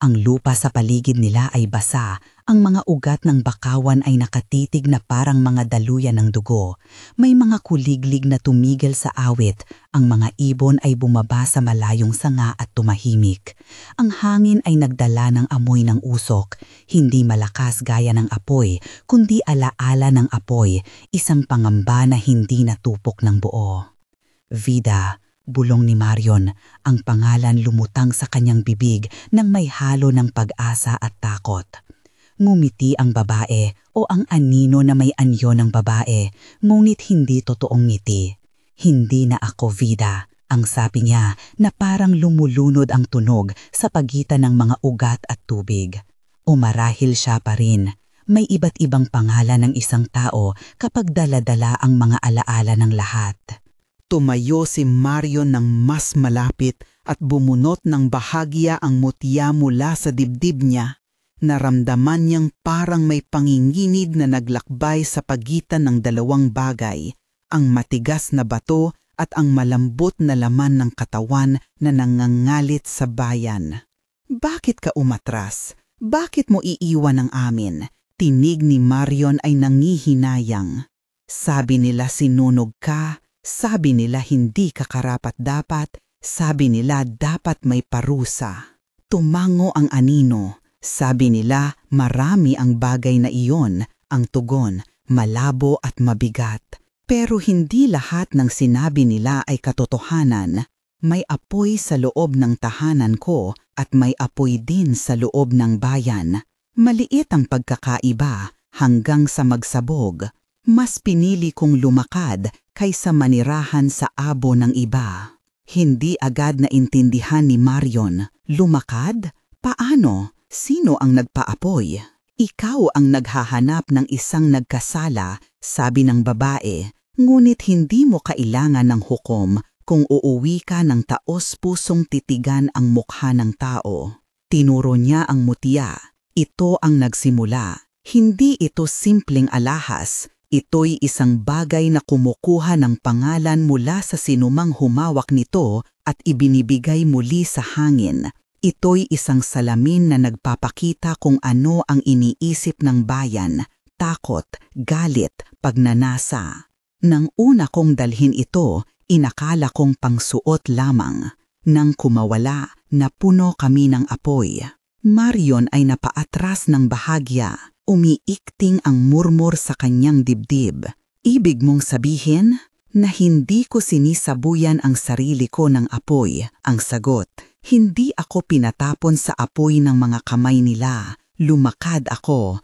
Ang lupa sa paligid nila ay basa, ang mga ugat ng bakawan ay nakatitig na parang mga daluyan ng dugo. May mga kuliglig na tumigil sa awit, ang mga ibon ay bumaba sa malayong sanga at tumahimik. Ang hangin ay nagdala ng amoy ng usok, hindi malakas gaya ng apoy, kundi alaala ng apoy, isang pangamba na hindi natupok ng buo. Vida, bulong ni Marion, ang pangalan lumutang sa kanyang bibig nang may halo ng pag-asa at takot. Ngumiti ang babae o ang anino na may anyo ng babae, ngunit hindi totoong ngiti. Hindi na ako, Vida, ang sabi niya na parang lumulunod ang tunog sa pagitan ng mga ugat at tubig. O marahil siya pa rin. May iba't ibang pangalan ng isang tao kapag dala-dala ang mga alaala ng lahat. Tumayo si Marion ng mas malapit at bumunot ng bahagya ang mutya mula sa dibdib niya. Naramdaman niyang parang may panginginig na naglakbay sa pagitan ng dalawang bagay, ang matigas na bato at ang malambot na laman ng katawan na nangangalit sa bayan. "Bakit ka umatras? Bakit mo iiwan ang amin?" Tinig ni Marion ay nangihinayang. "Sabi nila sinunog ka. Sabi nila hindi ka karapat-dapat, sabi nila dapat may parusa." Tumango ang anino. Sabi nila marami ang bagay na iyon, ang tugon, malabo at mabigat. Pero hindi lahat ng sinabi nila ay katotohanan. May apoy sa loob ng tahanan ko at may apoy din sa loob ng bayan. Maliit ang pagkakaiba hanggang sa magsabog. Mas pinili kong lumakad kaysa manirahan sa abo ng iba. Hindi agad naintindihan ni Marion. Lumakad? Paano? Sino ang nagpaapoy? Ikaw ang naghahanap ng isang nagkasala, sabi ng babae. Ngunit hindi mo kailangan ng hukom kung uuwi ka ng taos-pusong titigan ang mukha ng tao. Tinuro niya ang mutya. Ito ang nagsimula. Hindi ito simpleng alahas. Ito'y isang bagay na kumukuha ng pangalan mula sa sinumang humawak nito at ibinibigay muli sa hangin. Ito'y isang salamin na nagpapakita kung ano ang iniisip ng bayan, takot, galit, pagnanasa. Nang una kong dalhin ito, inakala kong pangsuot lamang. Nang kumawala, napuno kami ng apoy. Marion ay napaatras ng bahagya. Umiikting ang murmur sa kanyang dibdib. Ibig mong sabihin na hindi ko sinisabuyan ang sarili ko ng apoy. Ang sagot, hindi ako pinatapon sa apoy ng mga kamay nila. Lumakad ako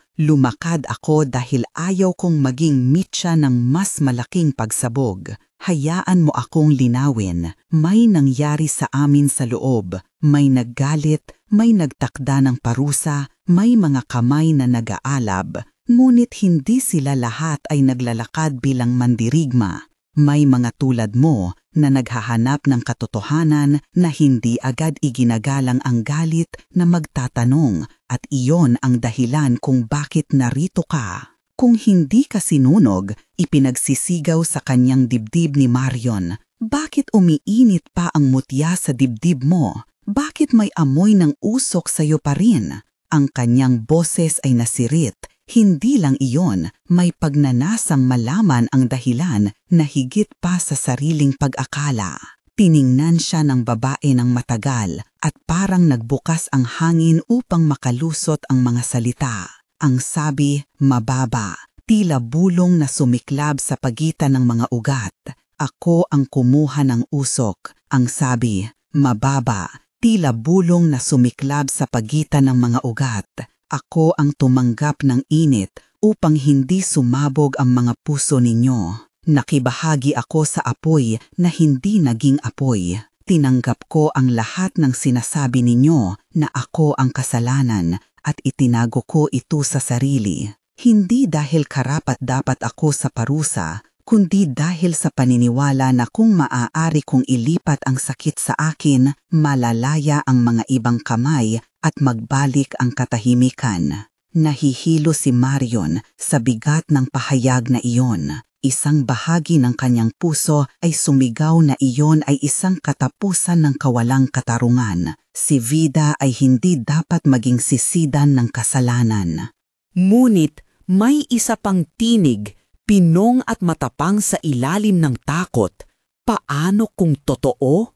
dahil ayaw kong maging mitya ng mas malaking pagsabog. Hayaan mo akong linawin. May nangyari sa amin sa loob. May naggalit, may nagtakda ng parusa, may mga kamay na nag-aalab. Ngunit hindi sila lahat ay naglalakad bilang mandirigma. May mga tulad mo na naghahanap ng katotohanan na hindi agad iginagalang ang galit na magtatanong at iyon ang dahilan kung bakit narito ka. Kung hindi ka sinunog, ipinagsisigaw sa kanyang dibdib ni Marion. Bakit umiinit pa ang mutya sa dibdib mo? Bakit may amoy ng usok sa iyo pa rin? Ang kanyang boses ay nasirit. Hindi lang iyon, may pagnanasang malaman ang dahilan na higit pa sa sariling pag-akala. Tiningnan siya ng babae ng matagal at parang nagbukas ang hangin upang makalusot ang mga salita. Ang sabi, mababa, tila bulong na sumiklab sa pagitan ng mga ugat. Ako ang kumuha ng usok. Ang sabi, mababa, tila bulong na sumiklab sa pagitan ng mga ugat. Ako ang tumanggap ng init upang hindi sumabog ang mga puso ninyo. Nakibahagi ako sa apoy na hindi naging apoy. Tinanggap ko ang lahat ng sinasabi ninyo na ako ang kasalanan at itinago ko ito sa sarili. Hindi dahil karapat-dapat ako sa parusa, kundi dahil sa paniniwala na kung maaari kong ilipat ang sakit sa akin, malalaya ang mga ibang kamay at magbalik ang katahimikan. Nahihilo si Marion sa bigat ng pahayag na iyon. Isang bahagi ng kanyang puso ay sumigaw na iyon ay isang katapusan ng kawalang katarungan. Si Vida ay hindi dapat maging sisidan ng kasalanan. Ngunit may isa pang tinig, pinong at matapang sa ilalim ng takot. Paano kung totoo?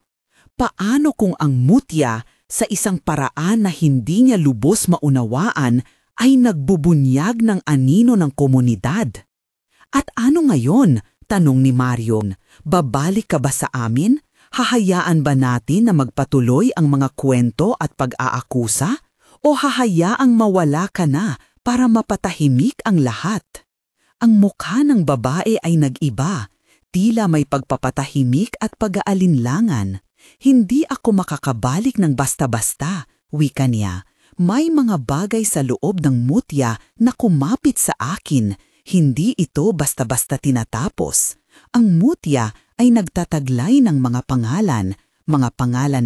Paano kung ang mutya sa isang paraan na hindi niya lubos maunawaan ay nagbubunyag ng anino ng komunidad? At ano ngayon? Tanong ni Marion. Babalik ka ba sa amin? Hahayaan ba natin na magpatuloy ang mga kwento at pag-aakusa? O hahayaang mawala ka na para mapatahimik ang lahat? Ang mukha ng babae ay nag-iba. Tila may pagpapatahimik at pag-aalinlangan. Hindi ako makakabalik ng basta-basta, wika niya. May mga bagay sa loob ng mutya na kumapit sa akin. Hindi ito basta-basta tinatapos. Ang mutya ay nagtataglay ng mga pangalan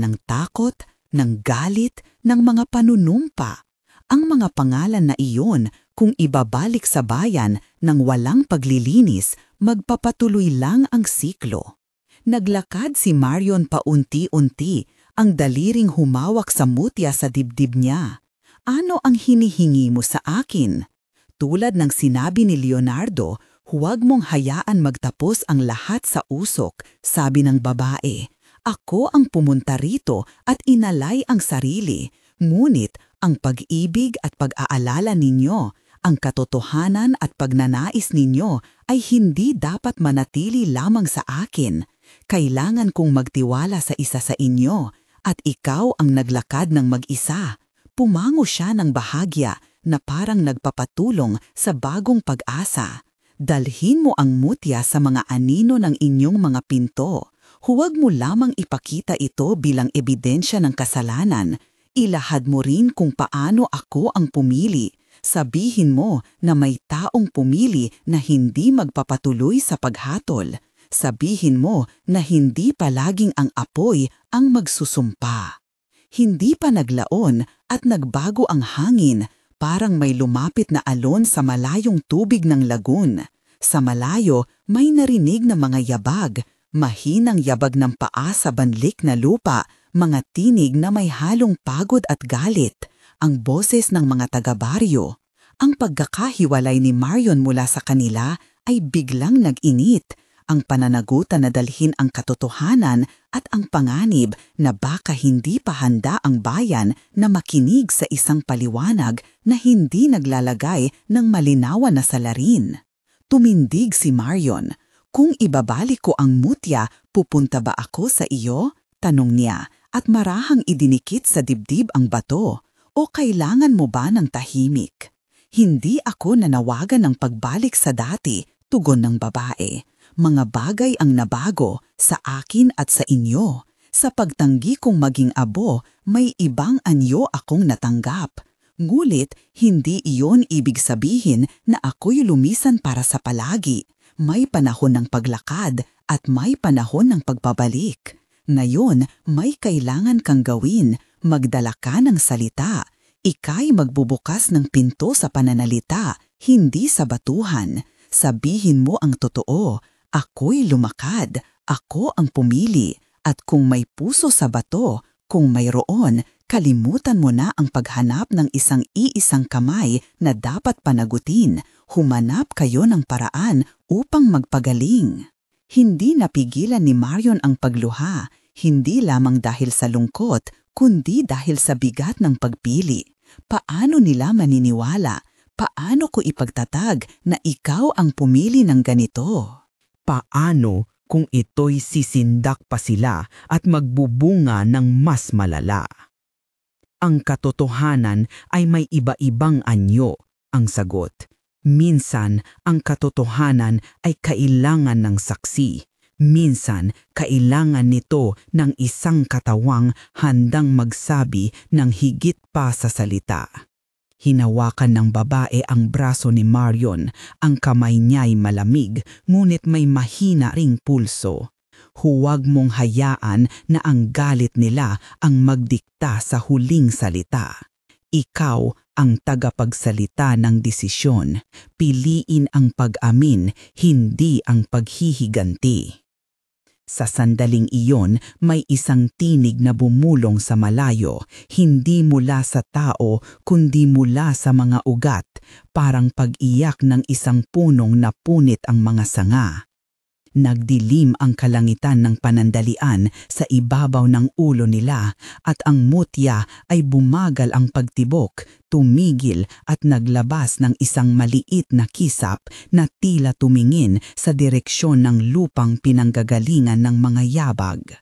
ng takot, ng galit, ng mga panunumpa. Ang mga pangalan na iyon, kung ibabalik sa bayan ng walang paglilinis, magpapatuloy lang ang siklo. Naglakad si Marion paunti-unti, ang daliring humawak sa mutya sa dibdib niya. Ano ang hinihingi mo sa akin? Tulad ng sinabi ni Leonardo, huwag mong hayaan magtapos ang lahat sa usok, sabi ng babae. Ako ang pumunta rito at inalay ang sarili. Ngunit ang pag-ibig at pag-aalala ninyo, ang katotohanan at pagnanais ninyo ay hindi dapat manatili lamang sa akin. Kailangan kong magtiwala sa isa sa inyo at ikaw ang naglakad ng mag-isa. Pumango siya ng bahagya na parang nagpapatulong sa bagong pag-asa. Dalhin mo ang mutya sa mga anino ng inyong mga pinto. Huwag mo lamang ipakita ito bilang ebidensya ng kasalanan. Ilahad mo rin kung paano ako ang pumili. Sabihin mo na may taong pumili na hindi magpapatuloy sa paghatol. Sabihin mo na hindi palaging ang apoy ang magsusumpa. Hindi pa naglaon at nagbago ang hangin, parang may lumapit na alon sa malayong tubig ng lagun. Sa malayo, may narinig na mga yabag, mahinang yabag ng paa sa banlik na lupa, mga tinig na may halong pagod at galit, ang boses ng mga taga-baryo. Ang pagkakahiwalay ni Marion mula sa kanila ay biglang nag-init. Ang pananagutan na dalhin ang katotohanan at ang panganib na baka hindi pa handa ang bayan na makinig sa isang paliwanag na hindi naglalagay ng malinawan na salarin. Tumindig si Marion. Kung ibabalik ko ang mutya, pupunta ba ako sa iyo? Tanong niya at marahang idinikit sa dibdib ang bato. O kailangan mo ba ng tahimik? Hindi ako nanawagan ng pagbalik sa dati, tugon ng babae. Mga bagay ang nabago sa akin at sa inyo. Sa pagtanggi kong maging abo, may ibang anyo akong natanggap. Ngulit, hindi iyon ibig sabihin na ako'y lumisan para sa palagi. May panahon ng paglakad at may panahon ng pagbabalik. Ngayon, may kailangan kang gawin. Magdala ka ng salita. Ika'y magbubukas ng pinto sa pananalita, hindi sa batuhan. Sabihin mo ang totoo. Ako'y lumakad, ako ang pumili, at kung may puso sa bato, kung mayroon, kalimutan mo na ang paghanap ng isang-iisang kamay na dapat panagutin. Humanap kayo ng paraan upang magpagaling. Hindi napigilan ni Marion ang pagluha, hindi lamang dahil sa lungkot, kundi dahil sa bigat ng pagpili. Paano nila maniniwala? Paano ko ipagtatag na ikaw ang pumili ng ganito? Paano kung ito'y sisindak pa sila at magbubunga ng mas malala? Ang katotohanan ay may iba-ibang anyo, ang sagot. Minsan, ang katotohanan ay kailangan ng saksi. Minsan, kailangan nito ng isang katawang handang magsabi ng higit pa sa salita. Hinawakan ng babae ang braso ni Marion. Ang kamay niya'y malamig, ngunit may mahina ring pulso. Huwag mong hayaan na ang galit nila ang magdikta sa huling salita. Ikaw ang tagapagsalita ng desisyon. Piliin ang pag-amin, hindi ang paghihiganti. Sa sandaling iyon, may isang tinig na bumulong sa malayo, hindi mula sa tao kundi mula sa mga ugat, parang pag-iyak ng isang punong napunit ang mga sanga. Nagdilim ang kalangitan ng panandalian sa ibabaw ng ulo nila at ang mutya ay bumagal ang pagtibok, tumigil at naglabas ng isang maliit na kisap na tila tumingin sa direksyon ng lupang pinanggagalingan ng mga yabag.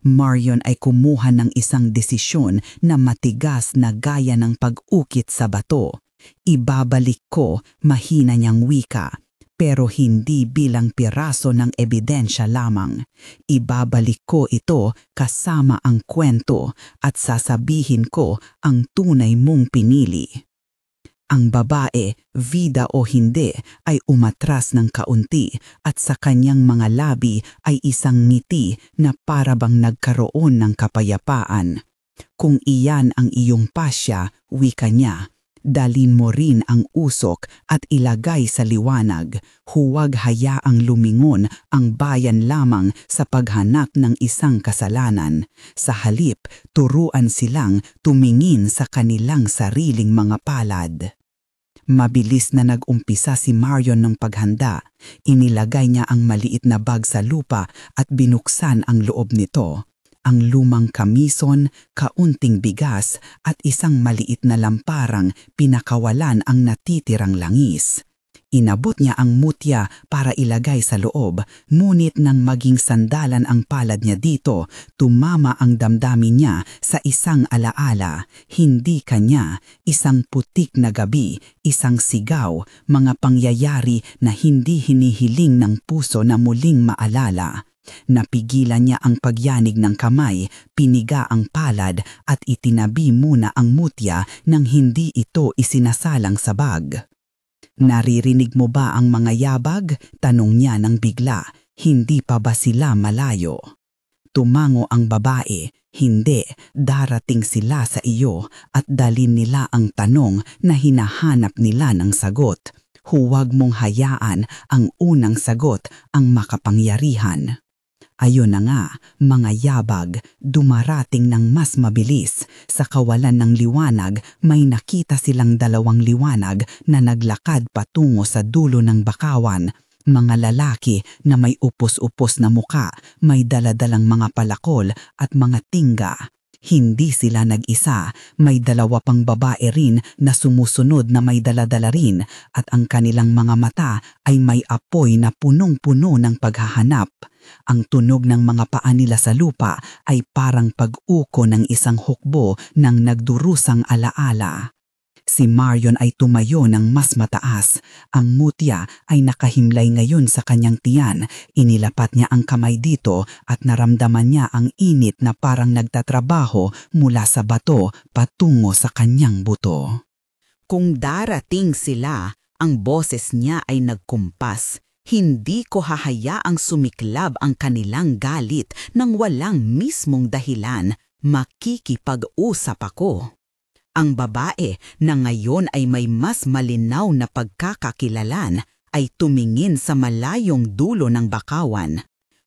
Marion ay kumuha ng isang desisyon na matigas na gaya ng pag-ukit sa bato. Ibabalik ko, mahina niyang wika. Pero hindi bilang piraso ng ebidensya lamang. Ibabalik ko ito kasama ang kwento at sasabihin ko ang tunay mong pinili. Ang babae, vida o hindi, ay umatras ng kaunti at sa kanyang mga labi ay isang ngiti na parabang nagkaroon ng kapayapaan. Kung iyan ang iyong pasya, wika niya. Dalin mo rin ang usok at ilagay sa liwanag. Huwag hayaang lumingon ang bayan lamang sa paghanap ng isang kasalanan. Sa halip, turuan silang tumingin sa kanilang sariling mga palad. Mabilis na nag-umpisa si Marion ng paghanda. Inilagay niya ang maliit na bag sa lupa at binuksan ang loob nito. Ang lumang kamison, kaunting bigas at isang maliit na lamparang pinakawalan ang natitirang langis. Inabot niya ang mutya para ilagay sa loob, ngunit nang maging sandalan ang palad niya dito, tumama ang damdamin niya sa isang alaala. Hindi kanya, isang putik na gabi, isang sigaw, mga pangyayari na hindi hinihiling ng puso na muling maalala. Napigilan niya ang pagyanig ng kamay, piniga ang palad at itinabi muna ang mutya nang hindi ito isinasalang sa bag. "Naririnig mo ba ang mga yabag?" tanong niya nang bigla. "Hindi pa ba sila malayo?" Tumango ang babae. "Hindi, darating sila sa iyo at dalin nila ang tanong na hinahanap nila ng sagot. Huwag mong hayaan ang unang sagot ang makapangyarihan." Ayun na nga, mga yabag, dumarating ng mas mabilis. Sa kawalan ng liwanag, may nakita silang dalawang liwanag na naglakad patungo sa dulo ng bakawan. Mga lalaki na may upos-upos na muka, may daladalang mga palakol at mga tingga. Hindi sila nag-isa, may dalawa pang babae rin na sumusunod na may daladala rin at ang kanilang mga mata ay may apoy na punong-puno ng paghahanap. Ang tunog ng mga paa nila sa lupa ay parang pag-uko ng isang hukbo ng nagdurusang alaala. Si Marion ay tumayo ng mas mataas. Ang mutya ay nakahimlay ngayon sa kanyang tiyan. Inilapat niya ang kamay dito at naramdaman niya ang init na parang nagtatrabaho mula sa bato patungo sa kanyang buto. Kung darating sila, ang boses niya ay nagkumpas. Hindi ko hahayaang sumiklab ang kanilang galit nang walang mismong dahilan. Makikipag-usap ako. Ang babae na ngayon ay may mas malinaw na pagkakakilalan ay tumingin sa malayong dulo ng bakawan.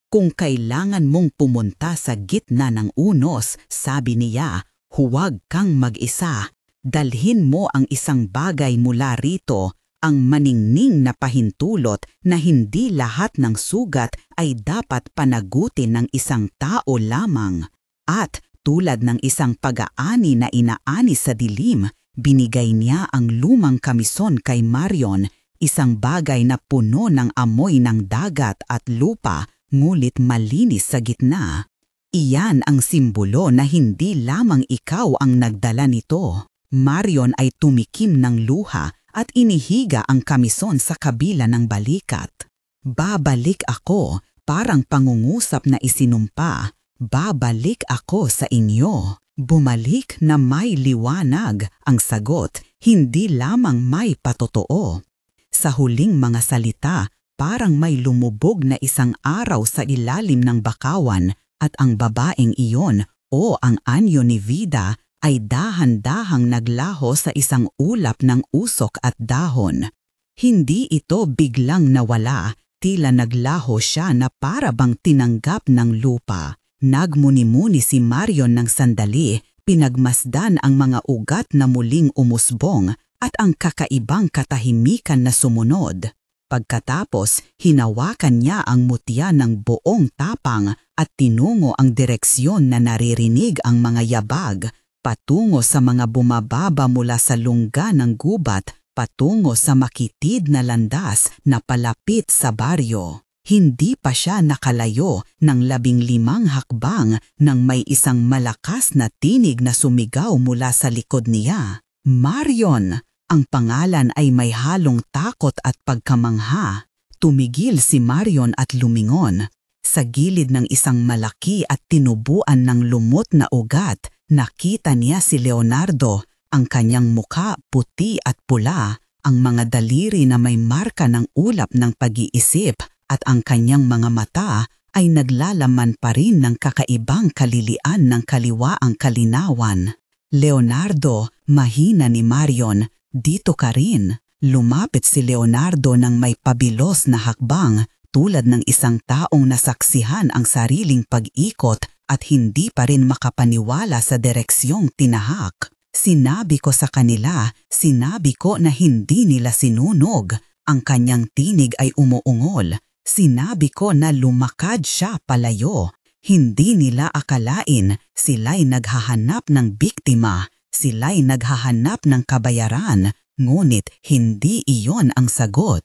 "Kung kailangan mong pumunta sa gitna ng unos," sabi niya, "huwag kang mag-isa. Dalhin mo ang isang bagay mula rito, ang maningning na pahintulot na hindi lahat ng sugat ay dapat panagutin ng isang tao lamang." At tulad ng isang pag-aani na inaani sa dilim, binigay niya ang lumang kamison kay Marion, isang bagay na puno ng amoy ng dagat at lupa, ngulit malinis sa gitna. Iyan ang simbolo na hindi lamang ikaw ang nagdala nito. Marion ay tumikim ng luha at inihiga ang kamison sa kabila ng balikat. "Babalik ako," parang pangungusap na isinumpa. "Babalik ako sa inyo." Bumalik na may liwanag, ang sagot, hindi lamang may patotoo. Sa huling mga salita, parang may lumubog na isang araw sa ilalim ng bakawan at ang babaeng iyon o ang anyo ni Vida ay dahan-dahang naglaho sa isang ulap ng usok at dahon. Hindi ito biglang nawala, tila naglaho siya na para bang tinanggap ng lupa. Nagmuni-muni si Marion ng sandali, pinagmasdan ang mga ugat na muling umusbong at ang kakaibang katahimikan na sumunod. Pagkatapos, hinawakan niya ang mutya ng buong tapang at tinungo ang direksyon na naririnig ang mga yabag, patungo sa mga bumababa mula sa lungga ng gubat, patungo sa makitid na landas na palapit sa baryo. Hindi pa siya nakalayo ng 15 hakbang nang may isang malakas na tinig na sumigaw mula sa likod niya. "Marion!" Ang pangalan ay may halong takot at pagkamangha. Tumigil si Marion at lumingon. Sa gilid ng isang malaki at tinubuan ng lumot na ugat, nakita niya si Leonardo, ang kanyang muka puti at pula, ang mga daliri na may marka ng ulap ng pag-iisip at ang kanyang mga mata ay naglalaman pa rin ng kakaibang kalilian ng kaliwaang kalinawan. "Leonardo," mahina ni Marion, "dito ka rin." Lumapit si Leonardo ng may pabilos na hakbang, tulad ng isang taong nasaksihan ang sariling pag-ikot at hindi pa rin makapaniwala sa direksyong tinahak. "Sinabi ko sa kanila, sinabi ko na hindi nila sinunog." Ang kanyang tinig ay umuungol. "Sinabi ko na lumakad siya palayo." Hindi nila akalain sila'y naghahanap ng biktima, sila'y naghahanap ng kabayaran, Ngunit hindi iyon ang sagot.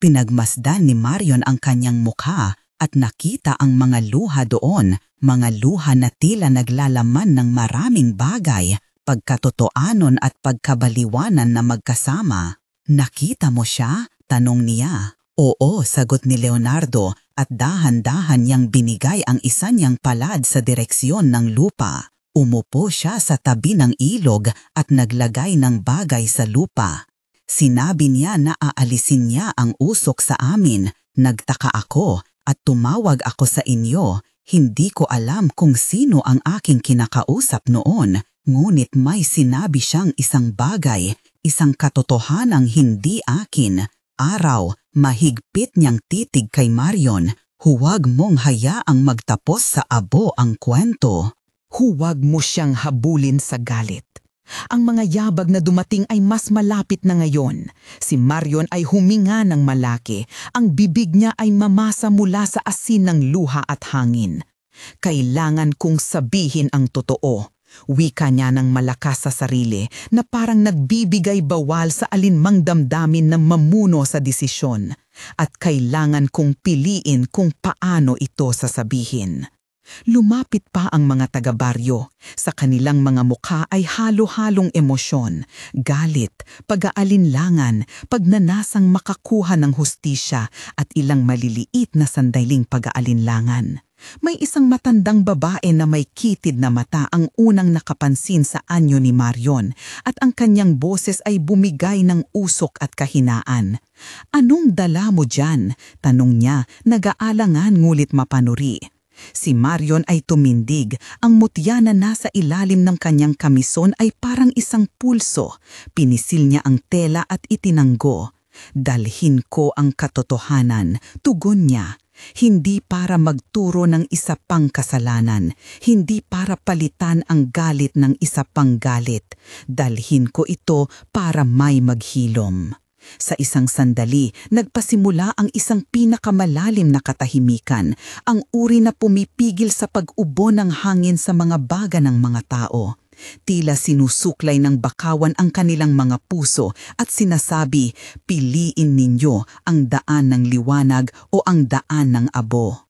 Pinagmasdan ni Marion ang kanyang mukha at nakita ang mga luha doon, mga luha na tila naglalaman ng maraming bagay, pagkatotoanon at pagkabaliwanan na magkasama. Nakita mo siya? Tanong niya. Oo, sagot ni Leonardo at dahan-dahan niyang binigay ang isa niyang palad sa direksyon ng lupa. Umupo siya sa tabi ng ilog at naglagay ng bagay sa lupa. Sinabi niya na aalisin niya ang usok sa amin. Nagtaka ako at tumawag ako sa inyo. Hindi ko alam kung sino ang aking kinakausap noon. Ngunit may sinabi siyang isang bagay, isang katotohanang hindi akin. Araw, mahigpit niyang titig kay Marion. Huwag mong hayaang magtapos sa abo ang kwento. Huwag mo siyang habulin sa galit. Ang mga yabag na dumating ay mas malapit na ngayon. Si Marion ay huminga ng malaki. Ang bibig niya ay mamasa mula sa asin ng luha at hangin. Kailangan kong sabihin ang totoo. Wika niya ng malakas sa sarili na parang nagbibigay bawal sa alinmang damdamin na mamuno sa desisyon. At kailangan kong piliin kung paano ito sasabihin. Lumapit pa ang mga taga-baryo. Sa kanilang mga mukha ay halo-halong emosyon, galit, pag-aalinlangan, pagnanasang makakuha ng hustisya at ilang maliliit na sandaling pag-aalinlangan. May isang matandang babae na may kitid na mata ang unang nakapansin sa anyo ni Marion at ang kanyang boses ay bumigay ng usok at kahinaan. "Anong dala mo dyan?" tanong niya, nag-aalangan ngulit mapanuri. Si Marion ay tumindig, ang mutya na nasa ilalim ng kanyang kamison ay parang isang pulso. Pinisil niya ang tela at itinanggo. "Dalhin ko ang katotohanan," tugon niya. "Hindi para magturo ng isa pang kasalanan, hindi para palitan ang galit ng isa pang galit. Dalhin ko ito para may maghilom." Sa isang sandali, nagpasimula ang isang pinakamalalim na katahimikan, ang uri na pumipigil sa pag-ubo ng hangin sa mga baga ng mga tao. Tila sinusuklay ng bakawan ang kanilang mga puso at sinasabi, "Piliin ninyo ang daan ng liwanag o ang daan ng abo."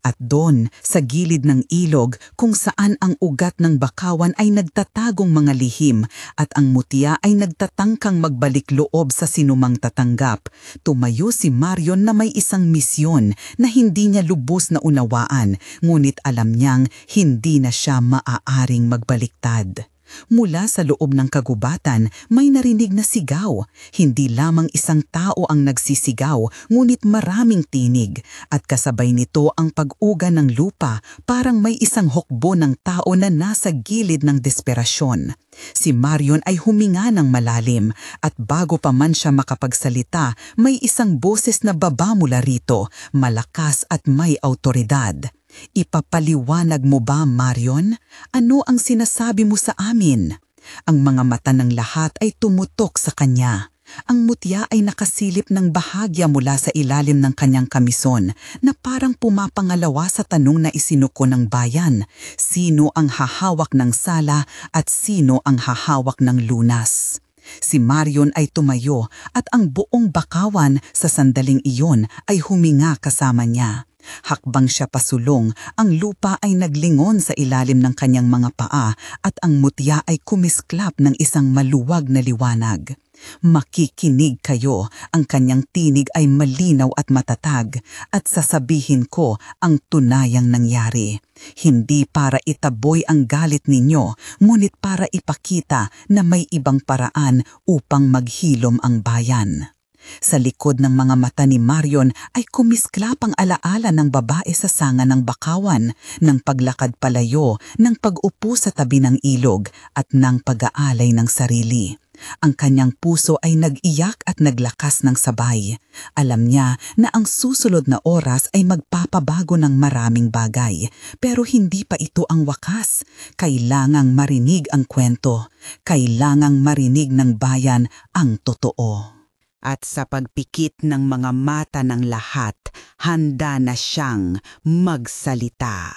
At doon, sa gilid ng ilog, kung saan ang ugat ng bakawan ay nagtatagong mga lihim at ang mutya ay nagtatangkang magbalik loob sa sinumang tatanggap, tumayo si Marion na may isang misyon na hindi niya lubos na unawaan, ngunit alam niyang hindi na siya maaaring magbaliktad. Mula sa loob ng kagubatan, may narinig na sigaw. Hindi lamang isang tao ang nagsisigaw, ngunit maraming tinig. At kasabay nito ang pag-uga ng lupa, parang may isang hukbo ng tao na nasa gilid ng desperasyon. Si Marion ay huminga ng malalim, at bago pa man siya makapagsalita, may isang boses na baba mula rito, malakas at may autoridad. "Ipapaliwanag mo ba, Marion? Ano ang sinasabi mo sa amin?" Ang mga mata ng lahat ay tumutok sa kanya. Ang mutya ay nakasilip ng bahagya mula sa ilalim ng kanyang kamison na parang pumapangalawa sa tanong na isinuko ng bayan. Sino ang hahawak ng sala at sino ang hahawak ng lunas? Si Marion ay tumayo at ang buong bakawan sa sandaling iyon ay huminga kasama niya. Hakbang siya pasulong, ang lupa ay naglingon sa ilalim ng kanyang mga paa at ang mutya ay kumisklap ng isang maluwag na liwanag. "Makikinig kayo, ang kanyang tinig ay malinaw at matatag, at sasabihin ko ang tunayang nangyari. Hindi para itaboy ang galit ninyo, ngunit para ipakita na may ibang paraan upang maghilom ang bayan." Sa likod ng mga mata ni Marion ay kumisklap ang alaala ng babae sa sanga ng bakawan, ng paglakad palayo, ng pag-upo sa tabi ng ilog at ng pag-aalay ng sarili. Ang kanyang puso ay nag-iyak at naglakas ng sabay. Alam niya na ang susunod na oras ay magpapabago ng maraming bagay, pero hindi pa ito ang wakas. Kailangang marinig ang kwento. Kailangang marinig ng bayan ang totoo. At sa pagpikit ng mga mata ng lahat, handa na siyang magsalita.